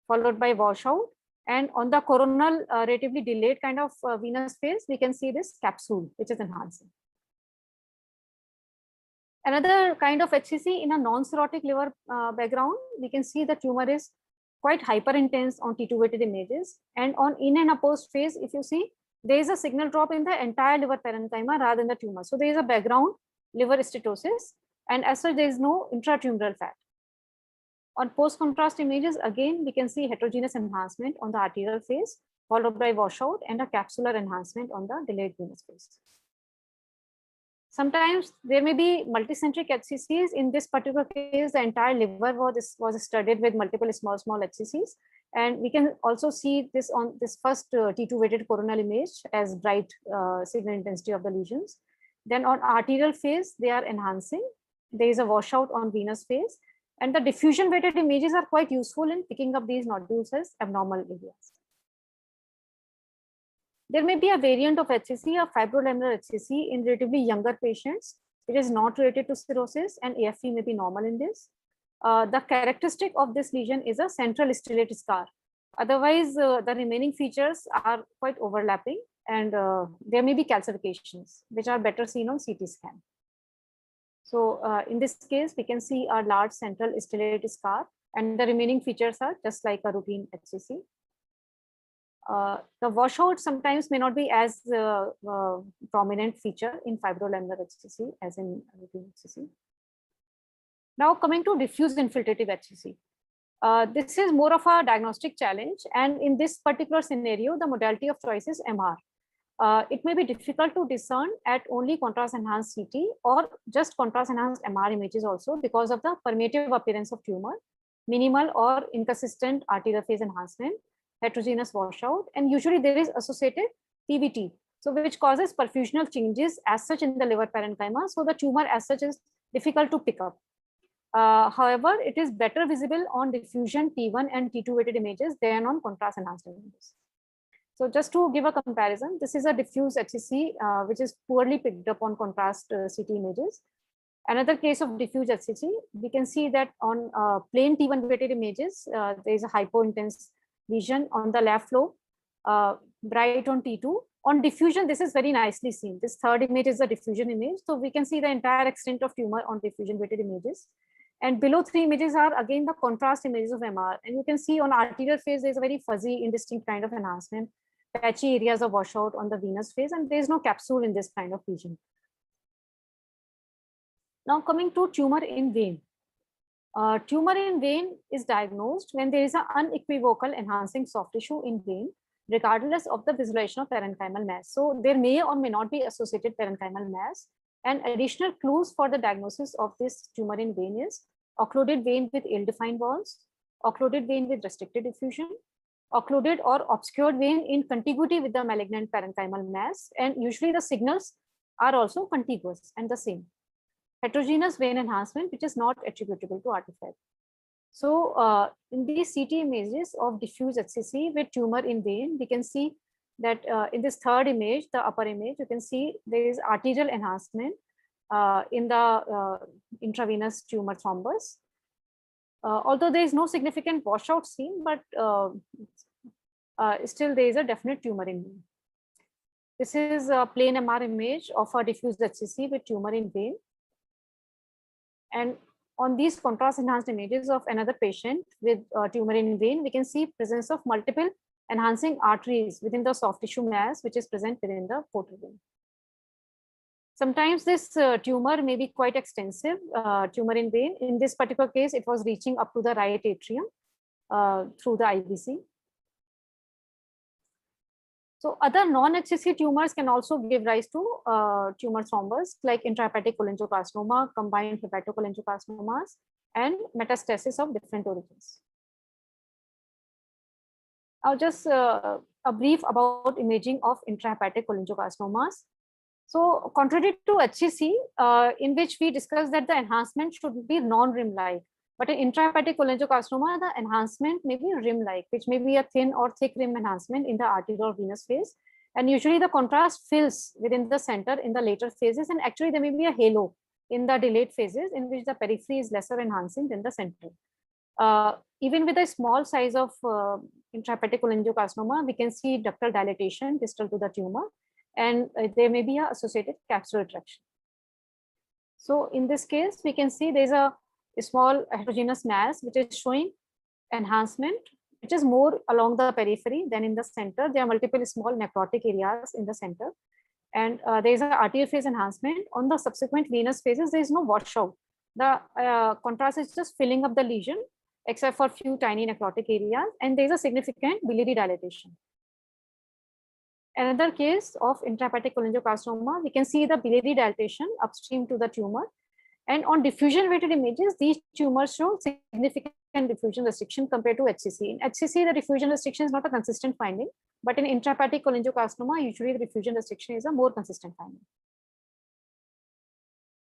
followed by washout. And on the coronal, relatively delayed kind of venous phase, we can see this capsule, which is enhancing. Another kind of HCC in a non-cirrhotic liver background, we can see the tumor is quite hyperintense on T2 weighted images. And on in and opposed phase, if you see, there is a signal drop in the entire liver parenchyma rather than the tumor. So there is a background liver steatosis, and as such, there is no intratumoral fat. On post-contrast images, again, we can see heterogeneous enhancement on the arterial phase, followed by washout and a capsular enhancement on the delayed venous phase. Sometimes there may be multicentric HCCs. In this particular case, the entire liver was studied with multiple small HCCs. And we can also see this on this first T2 weighted coronal image as bright signal intensity of the lesions. Then on arterial phase, they are enhancing. There is a washout on venous phase. And the diffusion weighted images are quite useful in picking up these nodules as abnormal areas. There may be a variant of HCC, a fibrolaminar HCC in relatively younger patients. It is not related to cirrhosis, and AFP may be normal in this. The characteristic of this lesion is a central stellate scar. Otherwise, the remaining features are quite overlapping, and there may be calcifications, which are better seen on CT scan. So in this case, we can see a large central stellate scar, and the remaining features are just like a routine HCC. The washout sometimes may not be as prominent feature in fibrolaminar HCC as in routine HCC. Now coming to diffuse infiltrative HCC. This is more of a diagnostic challenge, and in this particular scenario, the modality of choice is MR. It may be difficult to discern at only contrast enhanced CT or just contrast enhanced MR images also because of the permeative appearance of tumor, minimal or inconsistent arterial phase enhancement, heterogeneous washout, and usually there is associated PVT, so which causes perfusional changes as such in the liver parenchyma. So the tumor as such is difficult to pick up. However, it is better visible on diffusion T1 and T2 weighted images than on contrast enhanced images. So just to give a comparison, this is a diffuse HCC which is poorly picked up on contrast CT images. Another case of diffuse HCC, we can see that on plain T1 weighted images, there is a hypointense lesion on the left lobe, bright on T2. On diffusion, this is very nicely seen. This third image is a diffusion image. So we can see the entire extent of tumor on diffusion weighted images. And below 3 images are again the contrast images of MR. And you can see on arterial phase, there's a very fuzzy, indistinct kind of enhancement, patchy areas of washout on the venous phase, and there's no capsule in this kind of lesion. Now coming to tumor in vein. Tumor in vein is diagnosed when there is an unequivocal enhancing soft tissue in vein, regardless of the visualization of parenchymal mass. So there may or may not be associated parenchymal mass. And additional clues for the diagnosis of this tumor in vein is occluded vein with ill-defined walls, occluded vein with restricted diffusion, occluded or obscured vein in contiguity with the malignant parenchymal mass, and usually the signals are also contiguous and the same. Heterogeneous vein enhancement, which is not attributable to artifact. So in these CT images of diffuse HCC with tumor in vein, we can see that in this third image, the upper image, you can see there is arterial enhancement in the intravenous tumor thrombus. Although there is no significant washout seen, but still there is a definite tumor in vein. This is a plain MR image of a diffuse HCC with tumor in vein. And on these contrast enhanced images of another patient with tumor in vein, we can see presence of multiple enhancing arteries within the soft tissue mass, which is present within the portal vein. Sometimes this tumor may be quite extensive, tumor in vein. In this particular case, it was reaching up to the right atrium through the IVC. So other non-HCC tumors can also give rise to tumor thrombus like intrahepatic cholangiocarcinoma, combined hepatocolangiocarcinomas, and metastasis of different origins. Now just a brief about imaging of intrahepatic cholangiocarcinomas. So contrary to HCC, in which we discussed that the enhancement should be non-rim-like, but in intrahepatic cholangiocarcinoma, the enhancement may be rim-like, which may be a thin or thick rim enhancement in the arterial or venous phase. And usually the contrast fills within the center in the later phases, and actually there may be a halo in the delayed phases in which the periphery is lesser enhancing than the center. Even with a small size of intrahepatic cholangiocarcinoma, we can see ductal dilatation distal to the tumor, and there may be an associated capsular retraction. So in this case, we can see there's a small heterogeneous mass which is showing enhancement, which is more along the periphery than in the center. There are multiple small necrotic areas in the center, and there is an arterial phase enhancement. On the subsequent venous phases, there is no washout. The contrast is just filling up the lesion, except for few tiny necrotic areas, and there is a significant biliary dilatation. Another case of intrahepatic cholangiocarcinoma, we can see the biliary dilatation upstream to the tumor. And on diffusion weighted images, these tumors show significant diffusion restriction compared to HCC. In HCC, the diffusion restriction is not a consistent finding, but in intrahepatic cholangiocarcinoma, usually the diffusion restriction is a more consistent finding.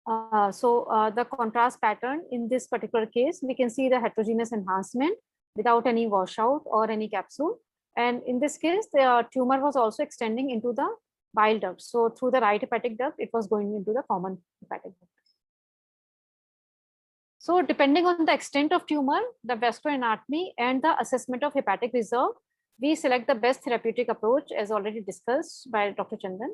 The contrast pattern in this particular case, we can see the heterogeneous enhancement without any washout or any capsule. And in this case, the tumor was also extending into the bile duct. So through the right hepatic duct, it was going into the common hepatic duct. So depending on the extent of tumor, the vascular anatomy and the assessment of hepatic reserve, we select the best therapeutic approach as already discussed by Dr. Chandan.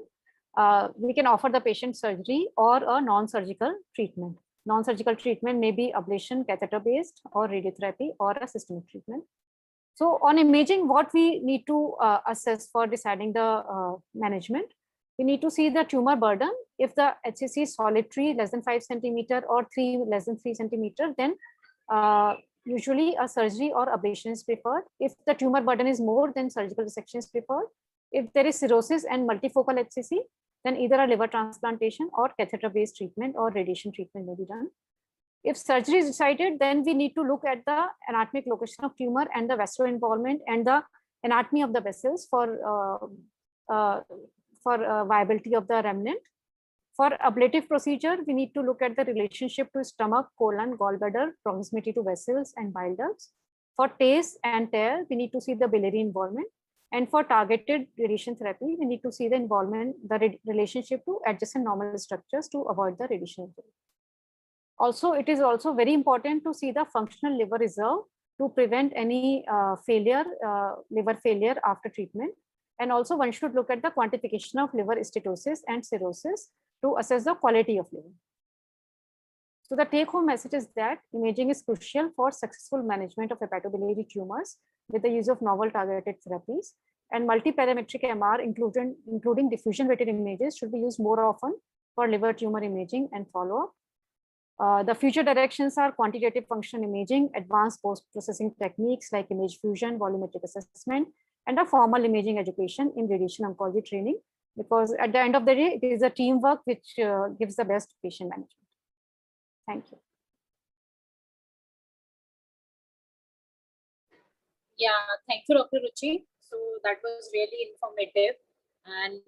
We can offer the patient surgery or a non-surgical treatment. Non-surgical treatment may be ablation, catheter-based, or radiotherapy, or a systemic treatment. So on imaging, what we need to assess for deciding the management, we need to see the tumor burden. If the HCC is solitary, less than 5 centimeter, or 3 less than 3 centimeter, then usually a surgery or ablation is preferred. If the tumor burden is more, then surgical resection is preferred. If there is cirrhosis and multifocal HCC, then either a liver transplantation or catheter-based treatment or radiation treatment may be done. If surgery is decided, then we need to look at the anatomic location of tumor and the vascular involvement and the anatomy of the vessels for viability of the remnant. For ablative procedure, we need to look at the relationship to stomach, colon, gallbladder, proximity to vessels and bile ducts. For TACE and TARE, we need to see the biliary involvement. And for targeted radiation therapy, we need to see the involvement, the relationship to adjacent normal structures to avoid the radiation injury. Also, it is also very important to see the functional liver reserve to prevent any liver failure after treatment. And also one should look at the quantification of liver steatosis and cirrhosis to assess the quality of liver. So the take-home message is that imaging is crucial for successful management of hepatobiliary tumors with the use of novel targeted therapies, and multiparametric MR, including diffusion-weighted images, should be used more often for liver tumor imaging and follow-up. The future directions are quantitative functional imaging, advanced post-processing techniques like image fusion, volumetric assessment, and a formal imaging education in radiation oncology training, because at the end of the day, it is a teamwork which gives the best patient management. Thank you. Yeah, thank you, Dr. Ruchi. So that was really informative. And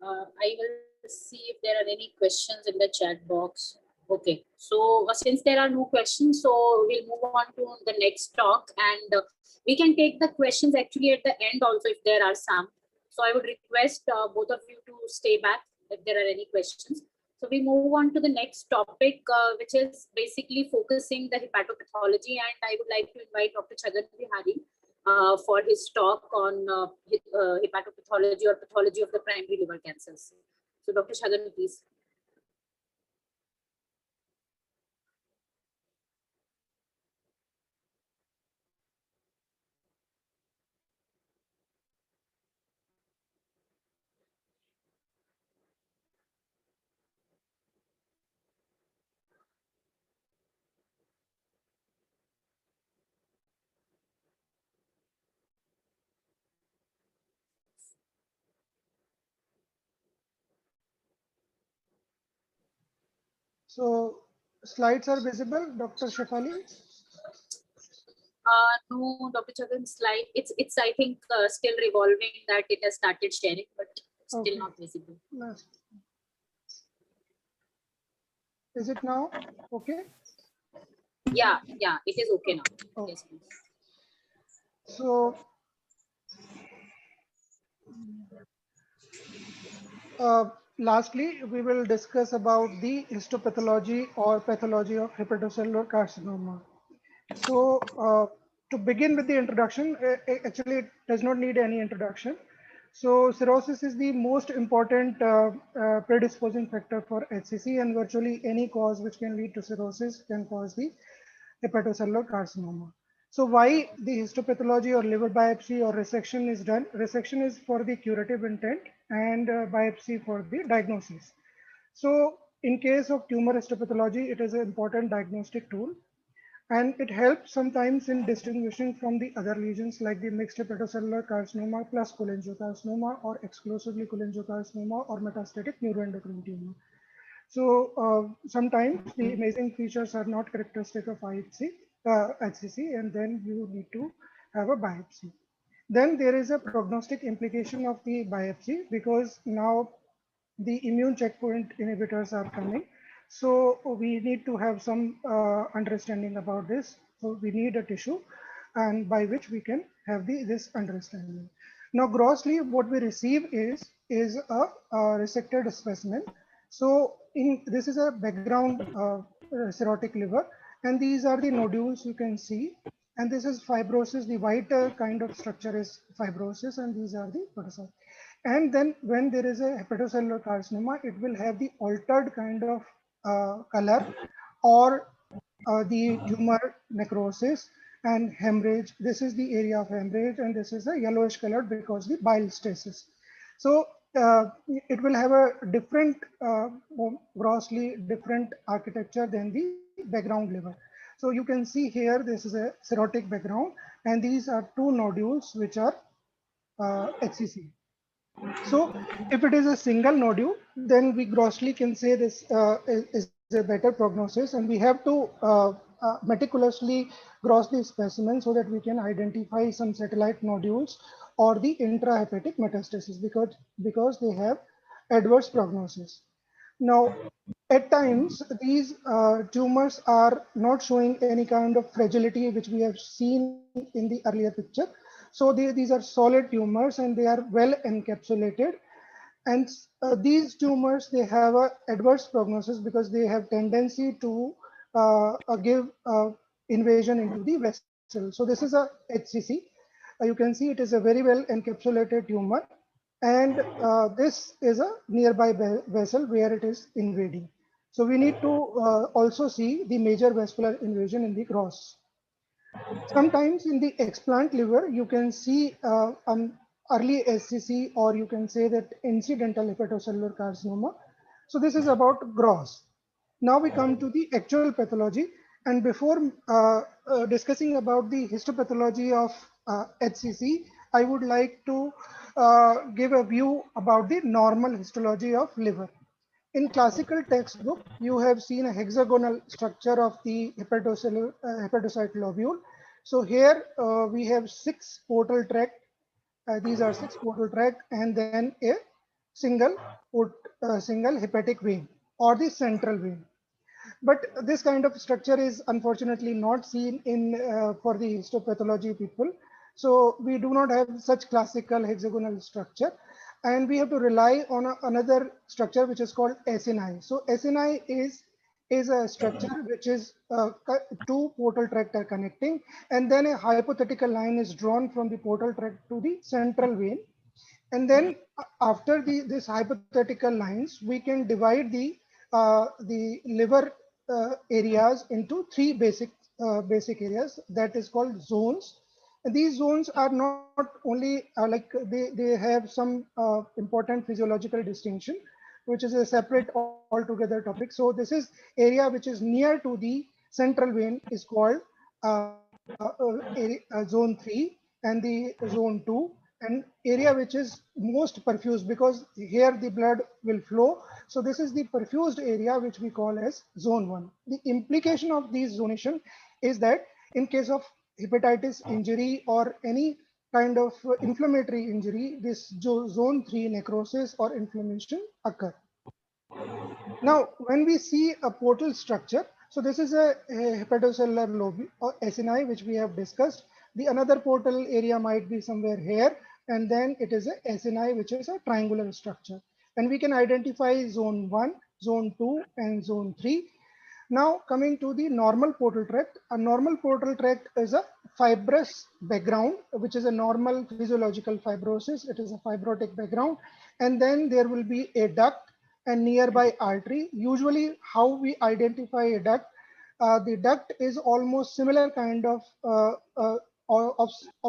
I will see if there are any questions in the chat box. Okay, so since there are no questions, so we'll move on to the next talk, and we can take the questions actually at the end also if there are some. So I would request both of you to stay back if there are any questions. So we move on to the next topic, which is basically focusing the hepatopathology, and I would like to invite Dr. Chhagan Bihari for his talk on hepatopathology or pathology of the primary liver cancers. So Dr. Chhagan, please. So slides are visible, Dr. Shefali? No, Dr. Chhagan's slide. It's I think still revolving that it has started sharing, but still Okay. not visible. Is it now okay? Yeah, it is okay now. Okay. Yes, please. So lastly, we will discuss about the histopathology or pathology of hepatocellular carcinoma. So to begin with the introduction, actually it does not need any introduction. So cirrhosis is the most important predisposing factor for HCC, and virtually any cause which can lead to cirrhosis can cause the hepatocellular carcinoma. So why the histopathology or liver biopsy or resection is done? Resection is for the curative intent and biopsy for the diagnosis. So in case of tumor histopathology, it is an important diagnostic tool, and it helps sometimes in distinguishing from the other lesions like the mixed hepatocellular carcinoma plus cholangiocarcinoma or exclusively cholangiocarcinoma or metastatic neuroendocrine tumor. So sometimes the imaging features are not characteristic of HCC, and then you need to have a biopsy. Then there is a prognostic implication of the biopsy, because now the immune checkpoint inhibitors are coming. So we need to have some understanding about this. So we need a tissue, and by which we can have this understanding. Now, grossly, what we receive is a resected specimen. So this is a background cirrhotic liver, and these are the nodules you can see. And this is fibrosis. The white kind of structure is fibrosis, and these are the hepatocytes. And then when there is a hepatocellular carcinoma, it will have the altered kind of color, or the tumor necrosis and hemorrhage. This is the area of hemorrhage, and this is a yellowish colored because the bile stasis. So it will have a different, grossly different architecture than the background liver. So you can see here, this is a cirrhotic background, and these are two nodules which are HCC. So if it is a single nodule, then we grossly can say this is a better prognosis, and we have to meticulously gross the specimen so that we can identify some satellite nodules or the intrahepatic metastasis, because they have adverse prognosis. Now, at times, these tumors are not showing any kind of fragility, which we have seen in the earlier picture. So these are solid tumors, and they are well encapsulated. And these tumors, they have a adverse prognosis because they have tendency to give invasion into the vessel. So this is a HCC. You can see it is a very well encapsulated tumor. And this is a nearby vessel where it is invading. So we need to also see the major vascular invasion in the gross. Sometimes in the explant liver, you can see early SCC, or you can say that incidental hepatocellular carcinoma. So this is about gross. Now we come to the actual pathology. And before discussing about the histopathology of HCC, I would like to give a view about the normal histology of liver. In classical textbook, you have seen a hexagonal structure of the hepatocyte lobule. So here we have 6 portal tract. These are 6 portal tract, and then a single hepatic vein, or the central vein. But this kind of structure is unfortunately not seen in for the histopathology people. So we do not have such classical hexagonal structure, and we have to rely on another structure which is called SNI. So SNI is a structure which is 2 portal tract are connecting, and then a hypothetical line is drawn from the portal tract to the central vein. And then after this hypothetical lines, we can divide the liver areas into 3 basic areas, that is called zones. And these zones are not only they have some important physiological distinction, which is a separate altogether topic. So this is area which is near to the central vein is called zone 3, and the zone 2, and area which is most perfused, because here the blood will flow. So this is the perfused area which we call as zone 1. The implication of this zonation is that in case of hepatitis injury or any kind of inflammatory injury, this zone 3 necrosis or inflammation occur. Now, when we see a portal structure, so this is a hepatocellular lobule or SNI, which we have discussed. The another portal area might be somewhere here, and then it is a SNI, which is a triangular structure. And we can identify zone 1, zone 2, and zone 3. Now, coming to the normal portal tract, a normal portal tract is a fibrous background, which is a normal physiological fibrosis. It is a fibrotic background, and then there will be a duct and nearby artery. Usually, how we identify a duct, the duct is almost similar kind of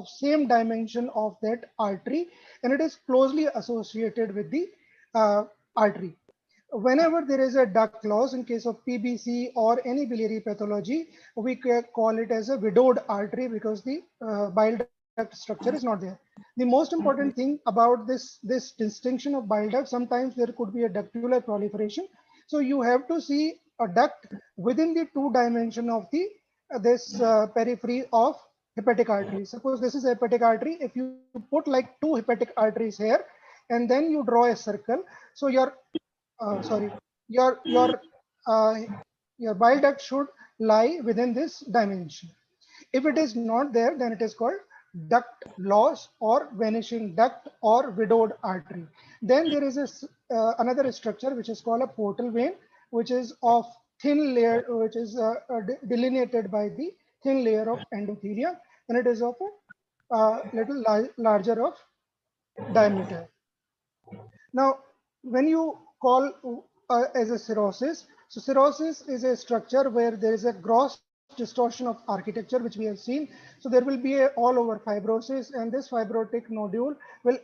same dimension of that artery, and it is closely associated with the artery. Whenever there is a duct loss, in case of PBC or any biliary pathology, we call it as a widowed artery, because the bile duct structure is not there. The most important thing about this distinction of bile duct, sometimes there could be a ductular proliferation. So you have to see a duct within the 2 dimension of the periphery of hepatic artery. Suppose this is a hepatic artery. If you put like 2 hepatic arteries here, and then you draw a circle, so your your bile duct should lie within this dimension. If it is not there, then it is called duct loss or vanishing duct or widowed artery. Then there is another structure which is called a portal vein, which is of thin layer, which is delineated by the thin layer of endothelium, and it is of a little larger of diameter. Now, when you call as a cirrhosis, so cirrhosis is a structure where there is a gross distortion of architecture, which we have seen. So there will be a all over fibrosis, and this fibrotic nodule will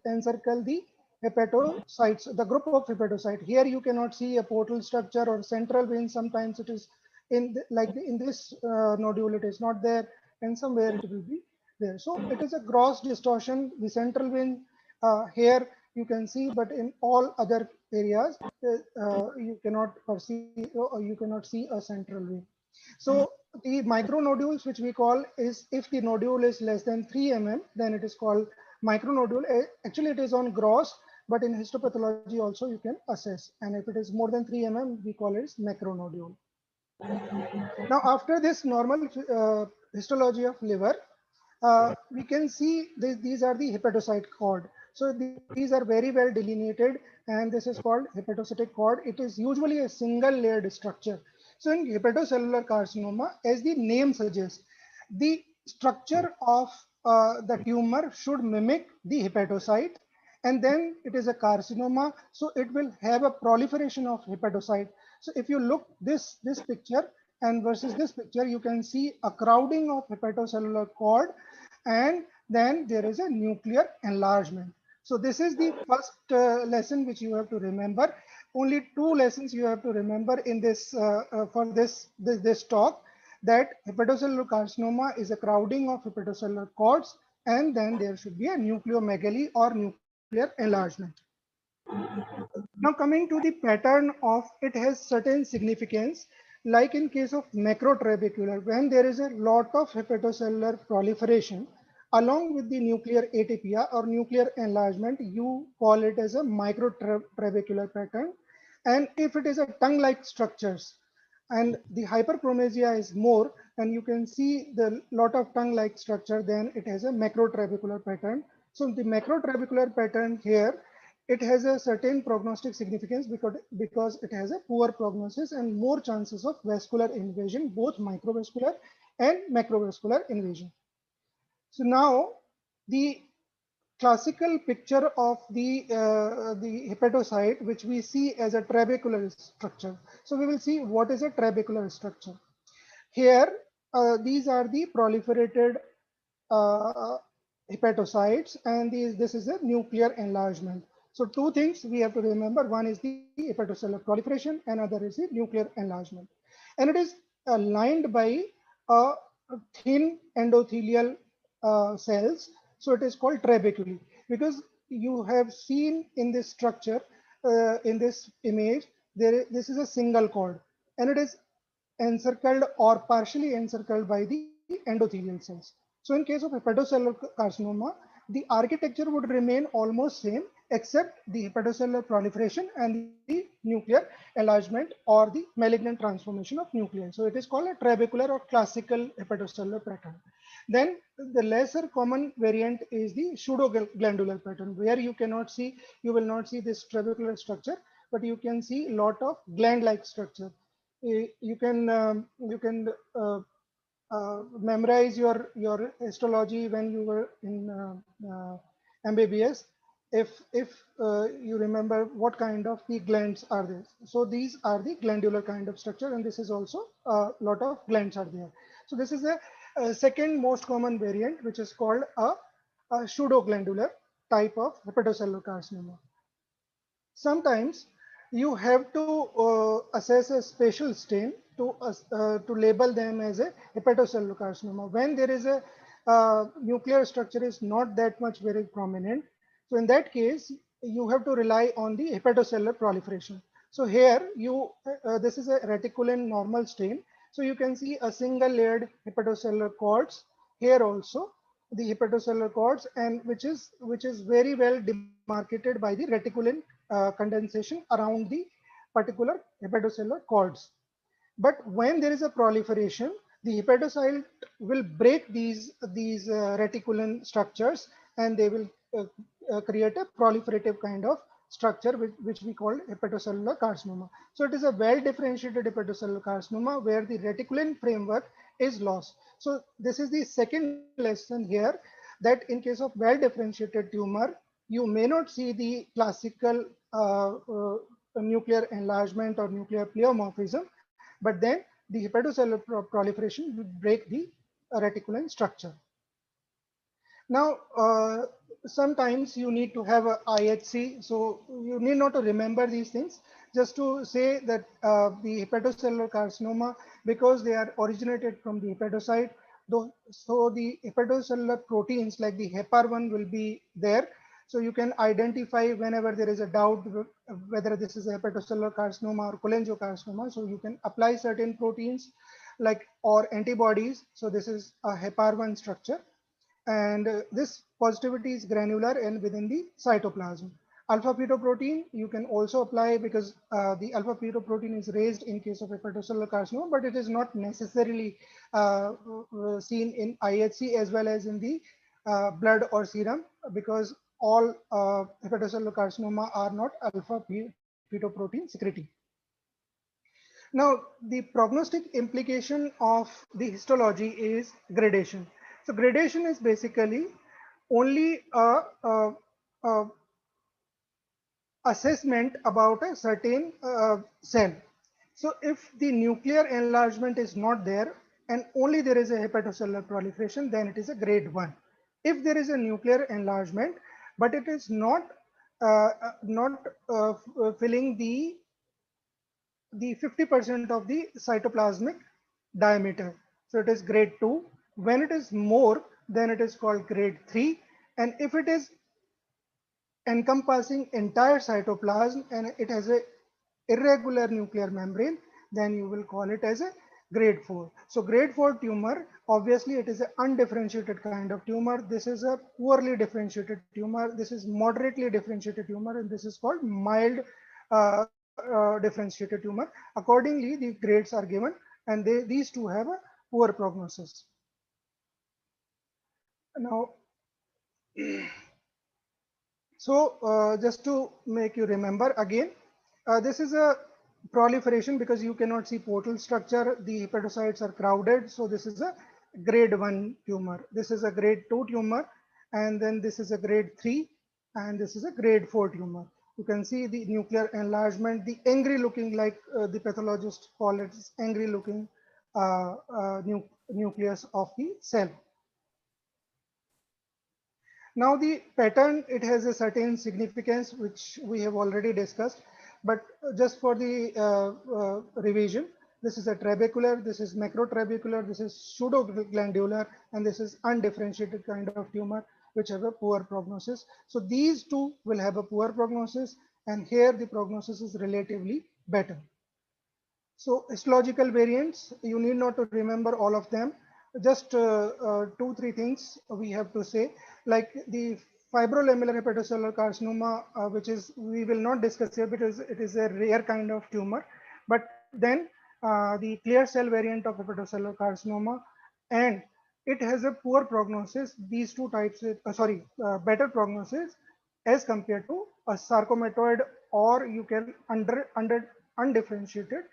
encircle the hepatocytes, the group of hepatocyte. Here you cannot see a portal structure or central vein. Sometimes it is in in this nodule, it is not there, and somewhere it will be there. So it is a gross distortion. The central vein here you can see, but in all other areas you cannot perceive or you cannot see a central vein. So the micronodules, which we call, is if the nodule is less than 3 mm, then it is called micronodule. Actually, it is on gross, but in histopathology also you can assess. And if it is more than 3 mm, we call it macronodule. Now, after this normal histology of liver, we can see these are the hepatocyte cord. So these are very well delineated, and this is called hepatocytic cord. It is usually a single layered structure. So in hepatocellular carcinoma, as the name suggests, the structure of the tumor should mimic the hepatocyte, and then it is a carcinoma. So it will have a proliferation of hepatocyte. So if you look this picture and versus this picture, you can see a crowding of hepatocellular cord, and then there is a nuclear enlargement. So this is the first lesson which you have to remember. Only 2 lessons you have to remember in this for this talk, that hepatocellular carcinoma is a crowding of hepatocellular cords, and then there should be a nucleomegaly or nuclear enlargement. Now coming to the pattern of, it has certain significance. Like in case of macrotrabecular, when there is a lot of hepatocellular proliferation along with the nuclear atypia or nuclear enlargement, you call it as a microtrabecular pattern. And if it is a tongue-like structures and the hyperchromasia is more, and you can see the lot of tongue-like structure, then it has a macrotrabecular pattern. So the macrotrabecular pattern here, it has a certain prognostic significance because it has a poor prognosis and more chances of vascular invasion, both microvascular and macrovascular invasion. So now the classical picture of the hepatocyte, which we see as a trabecular structure. So we will see what is a trabecular structure. Here, these are the proliferated hepatocytes, and this is a nuclear enlargement. So 2 things we have to remember. One is the hepatocellular proliferation, and other is the nuclear enlargement. And it is lined by thin endothelial cells. So it is called trabeculae, because you have seen in this structure, in this image, this is a single cord, and it is encircled or partially encircled by the endothelial cells. So in case of hepatocellular carcinoma, the architecture would remain almost same, except the hepatocellular proliferation and the nuclear enlargement or the malignant transformation of nuclei. So it is called a trabecular or classical hepatocellular pattern. Then the lesser common variant is the pseudoglandular pattern, where you will not see this trabecular structure, but you can see a lot of gland-like structure. You can memorize your histology when you were in MBBS, if you remember what kind of the glands are there. So these are the glandular kind of structure, and this is also a lot of glands are there. So this is a second most common variant, which is called a pseudoglandular type of hepatocellular carcinoma. Sometimes you have to assess a spatial stain to label them as a hepatocellular carcinoma when there is a nuclear structure is not that much very prominent. So in that case, you have to rely on the hepatocellular proliferation. So here this is a reticulin normal stain. So you can see a single layered hepatocellular cords here also, the hepatocellular cords, and which is very well demarcated by the reticulin condensation around the particular hepatocellular cords. But when there is a proliferation, the hepatocyte will break these reticulin structures, and they will create a proliferative kind of structure, which we call hepatocellular carcinoma. So it is a well differentiated hepatocellular carcinoma where the reticulin framework is lost. So this is the second lesson here, that in case of well differentiated tumor, you may not see the classical nuclear enlargement or nuclear pleomorphism, but then the hepatocellular proliferation will break the reticulin structure. Now, sometimes you need to have a IHC, so you need not to remember these things. Just to say that the hepatocellular carcinoma, because they are originated from the hepatocyte, so the hepatocellular proteins like the HEPAR1 will be there. So you can identify whenever there is a doubt whether this is a hepatocellular carcinoma or cholangiocarcinoma. So you can apply certain proteins like or antibodies. So this is a HEPAR1 structure. And this positivity is granular and within the cytoplasm. Alpha fetoprotein you can also apply because the alpha fetoprotein is raised in case of hepatocellular carcinoma, but it is not necessarily seen in IHC as well as in the blood or serum, because all hepatocellular carcinoma are not alpha fetoprotein secreting. Now, the prognostic implication of the histology is gradation. So gradation is basically only a assessment about a certain cell. So if the nuclear enlargement is not there and only there is a hepatocellular proliferation, then it is a grade 1. If there is a nuclear enlargement, but it is not filling the 50% of the cytoplasmic diameter, so it is grade 2. When it is more, then it is called grade 3. And if it is encompassing entire cytoplasm and it has a irregular nuclear membrane, then you will call it as a grade 4. So grade 4 tumor, obviously it is an undifferentiated kind of tumor. This is a poorly differentiated tumor. This is moderately differentiated tumor, and this is called mild differentiated tumor. Accordingly, the grades are given, and these two have a poor prognosis. Now, so just to make you remember again, this is a proliferation because you cannot see portal structure. The hepatocytes are crowded. So this is a grade 1 tumor. This is a grade 2 tumor. And then this is a grade 3. And this is a grade 4 tumor. You can see the nuclear enlargement, the angry looking, like the pathologists call it, angry looking nucleus of the cell. Now the pattern, it has a certain significance, which we have already discussed, but just for the revision, this is a trabecular, this is macrotrabecular, this is pseudoglandular, and this is undifferentiated kind of tumor, which have a poor prognosis. So these two will have a poor prognosis, and here the prognosis is relatively better. So histological variants, you need not to remember all of them. Just 2-3 things we have to say, like the fibrolamellar hepatocellular carcinoma, which is, we will not discuss here because it is a rare kind of tumor. But then the clear cell variant of hepatocellular carcinoma, and it has a poor prognosis. These two types, better prognosis as compared to a sarcomatoid, or you can undifferentiated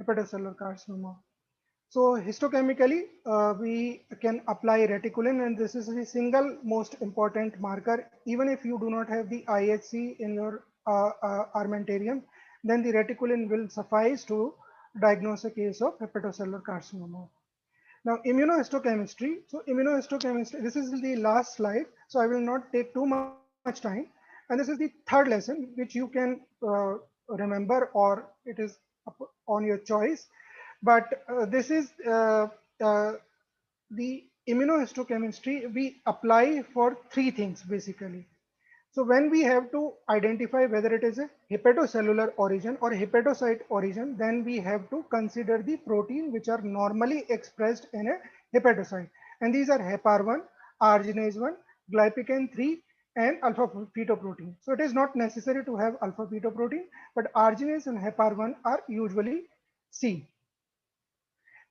hepatocellular carcinoma. So histochemically, we can apply reticulin, and this is the single most important marker. Even if you do not have the IHC in your armamentarium, then the reticulin will suffice to diagnose a case of hepatocellular carcinoma. Now, immunohistochemistry. So immunohistochemistry, this is the last slide, so I will not take too much time. And this is the third lesson, which you can remember, or it is on your choice. But this is the immunohistochemistry we apply for 3 things basically. So when we have to identify whether it is a hepatocellular origin or hepatocyte origin, then we have to consider the protein which are normally expressed in a hepatocyte. And these are HEPAR1, arginase 1, glypican 3, and alpha fetoprotein. So it is not necessary to have alpha fetoprotein, but arginase and hepar1 are usually seen.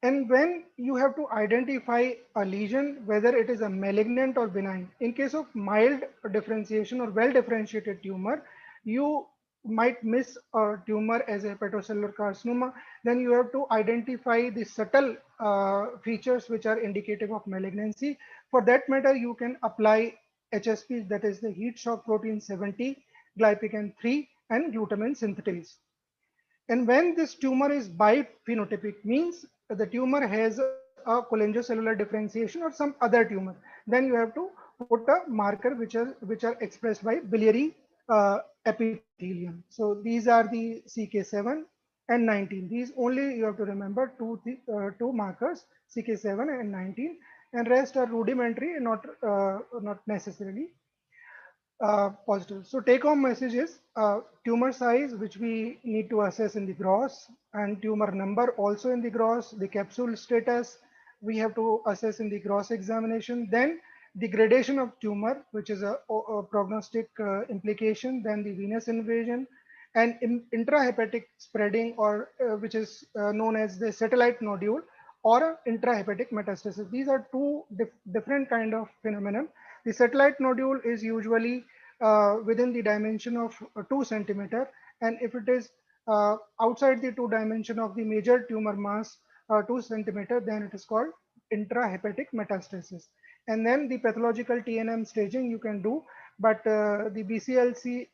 And when you have to identify a lesion, whether it is a malignant or benign, in case of mild differentiation or well differentiated tumor, you might miss a tumor as a hepatocellular carcinoma. Then you have to identify the subtle features which are indicative of malignancy. For that matter, you can apply HSP, that is the heat shock protein 70, glypican 3, and glutamine synthetase. And when this tumor is biphenotypic, means the tumor has a cholangiocellular differentiation or some other tumor, then you have to put a marker which are expressed by biliary epithelium. So these are the CK7 and 19. These only you have to remember two markers, CK7 and 19, and rest are rudimentary and not necessarily positive. So take home message is tumor size, which we need to assess in the gross, and tumor number also in the gross, the capsule status we have to assess in the gross examination, then the gradation of tumor, which is a prognostic implication, then the venous invasion, and intrahepatic spreading, or which is known as the satellite nodule or intrahepatic metastasis. These are two different kind of phenomenon. The satellite nodule is usually within the dimension of 2 centimeter, and if it is outside the 2 dimension of the major tumor mass, 2 centimeter, then it is called intrahepatic metastasis. And then the pathological TNM staging you can do, but the BCLC,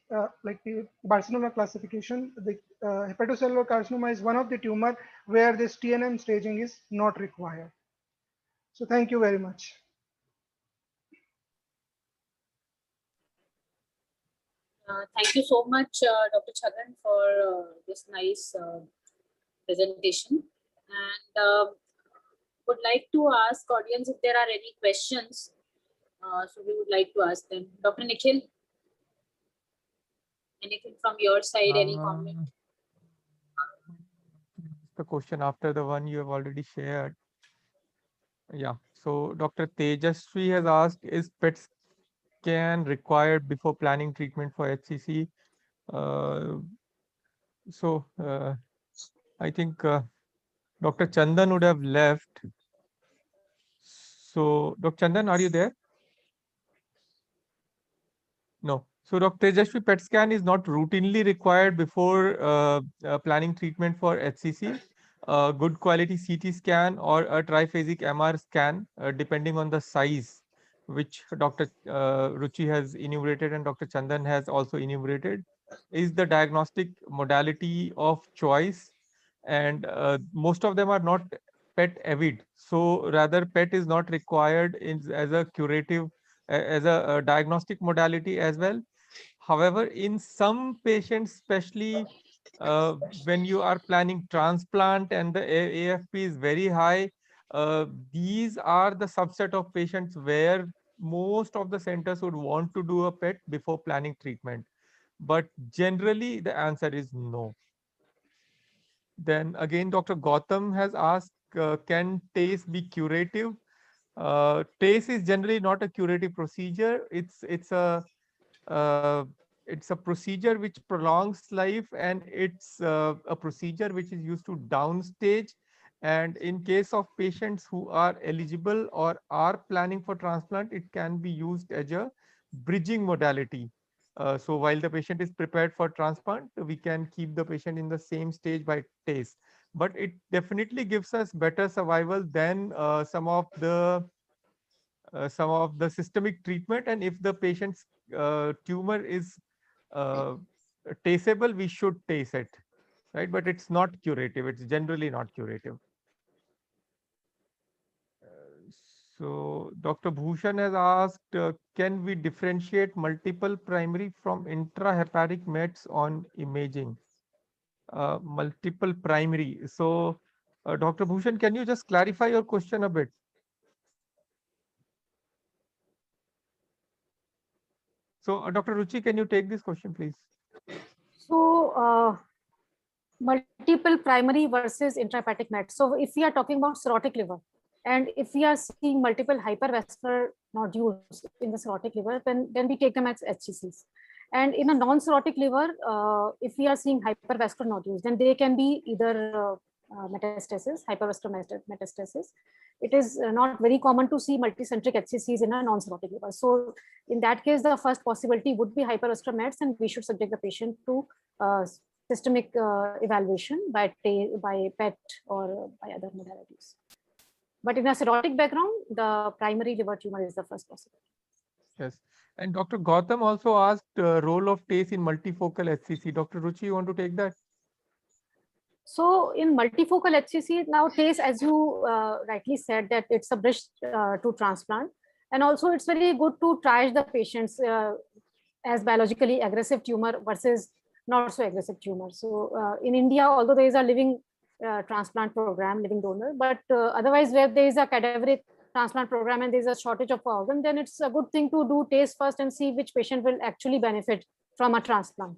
like the Barcelona classification, the hepatocellular carcinoma is one of the tumor where this TNM staging is not required. So thank you very much. Thank you so much, Dr. Chhagan, for this nice presentation. And would like to ask audience if there are any questions. So we would like to ask them. Dr. Nikhil, anything from your side, any comment? The question after the one you have already shared. Yeah. So Dr. Tejasvi has asked, is PET scan required before planning treatment for HCC? I think Dr. Chandan would have left. So Dr. Chandan, are you there? No. So Dr. Tejasvi, PET scan is not routinely required before planning treatment for HCC. Good quality CT scan or a triphasic MR scan, depending on the size, which Dr. Ruchi has enumerated and Dr. Chandan has also enumerated, is the diagnostic modality of choice. And most of them are not PET avid. So rather PET is not required as a curative, as a diagnostic modality as well. However, in some patients, especially when you are planning transplant and the AFP is very high, these are the subset of patients where most of the centers would want to do a PET before planning treatment. But generally, the answer is no. Then again, Dr. Gautam has asked, can TACE be curative? TACE is generally not a curative procedure. It's a procedure which prolongs life, and it's a procedure which is used to downstage. And in case of patients who are eligible or are planning for transplant, it can be used as a bridging modality. So while the patient is prepared for transplant, we can keep the patient in the same stage by TACE. But it definitely gives us better survival than some of the systemic treatment. And if the patient's tumor is traceable, we should trace it, right? But it's not curative. It's generally not curative. So Dr. Bhushan has asked, can we differentiate multiple primary from intrahepatic mets on imaging? Multiple primary. So Dr. Bhushan, can you just clarify your question a bit? So Dr. Ruchi, can you take this question, please? So multiple primary versus intrahepatic mets. So if we are talking about cirrhotic liver, And if we are seeing multiple hypervascular nodules in the cirrhotic liver, then we take them as HCCs. And in a non-cirrhotic liver, if we are seeing hypervascular nodules, then they can be either metastasis, hypervascular metastasis. It is not very common to see multicentric HCCs in a non-cirrhotic liver. So in that case, the first possibility would be hypervascular mets, and we should subject the patient to systemic evaluation by PET or by other modalities. But in a cirrhotic background, the primary liver tumor is the first possibility. Yes. And Dr. Gautam also asked role of TACE in multifocal HCC. Dr. Ruchi, you want to take that? So in multifocal HCC, now TACE, as you rightly said, that it's a bridge to transplant. And also it's very good to triage the patients as biologically aggressive tumor versus not so aggressive tumor. So in India, although there is a living transplant program, living donor, but otherwise where there is a cadaveric transplant program and there's a shortage of organ, then it's a good thing to do TACE first and see which patient will actually benefit from a transplant.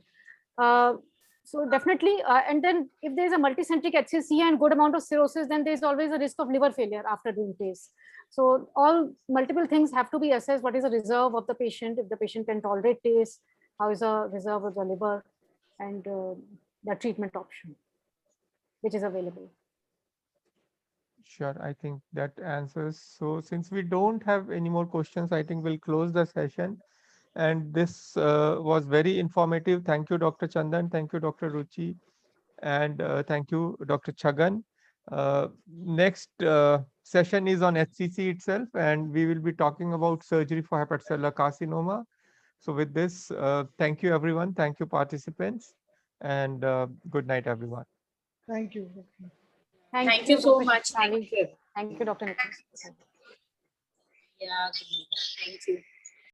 So definitely, and then if there's a multicentric HCC and good amount of cirrhosis, then there's always a risk of liver failure after doing TACE. So all multiple things have to be assessed. What is the reserve of the patient? If the patient can tolerate TACE, how is the reserve of the liver, and the treatment option which is available. Sure, I think that answers. So since we don't have any more questions, I think we'll close the session. And this was very informative. Thank you, Dr. Chandan. Thank you, Dr. Ruchi. And thank you, Dr. Chhagan. Next session is on HCC itself, and we will be talking about surgery for hepatocellular carcinoma. So with this, thank you, everyone. Thank you, participants. And good night, everyone. Thank you. Thank you so much. Thank you. Thank you, Dr. Nicholas. Yeah, thank you.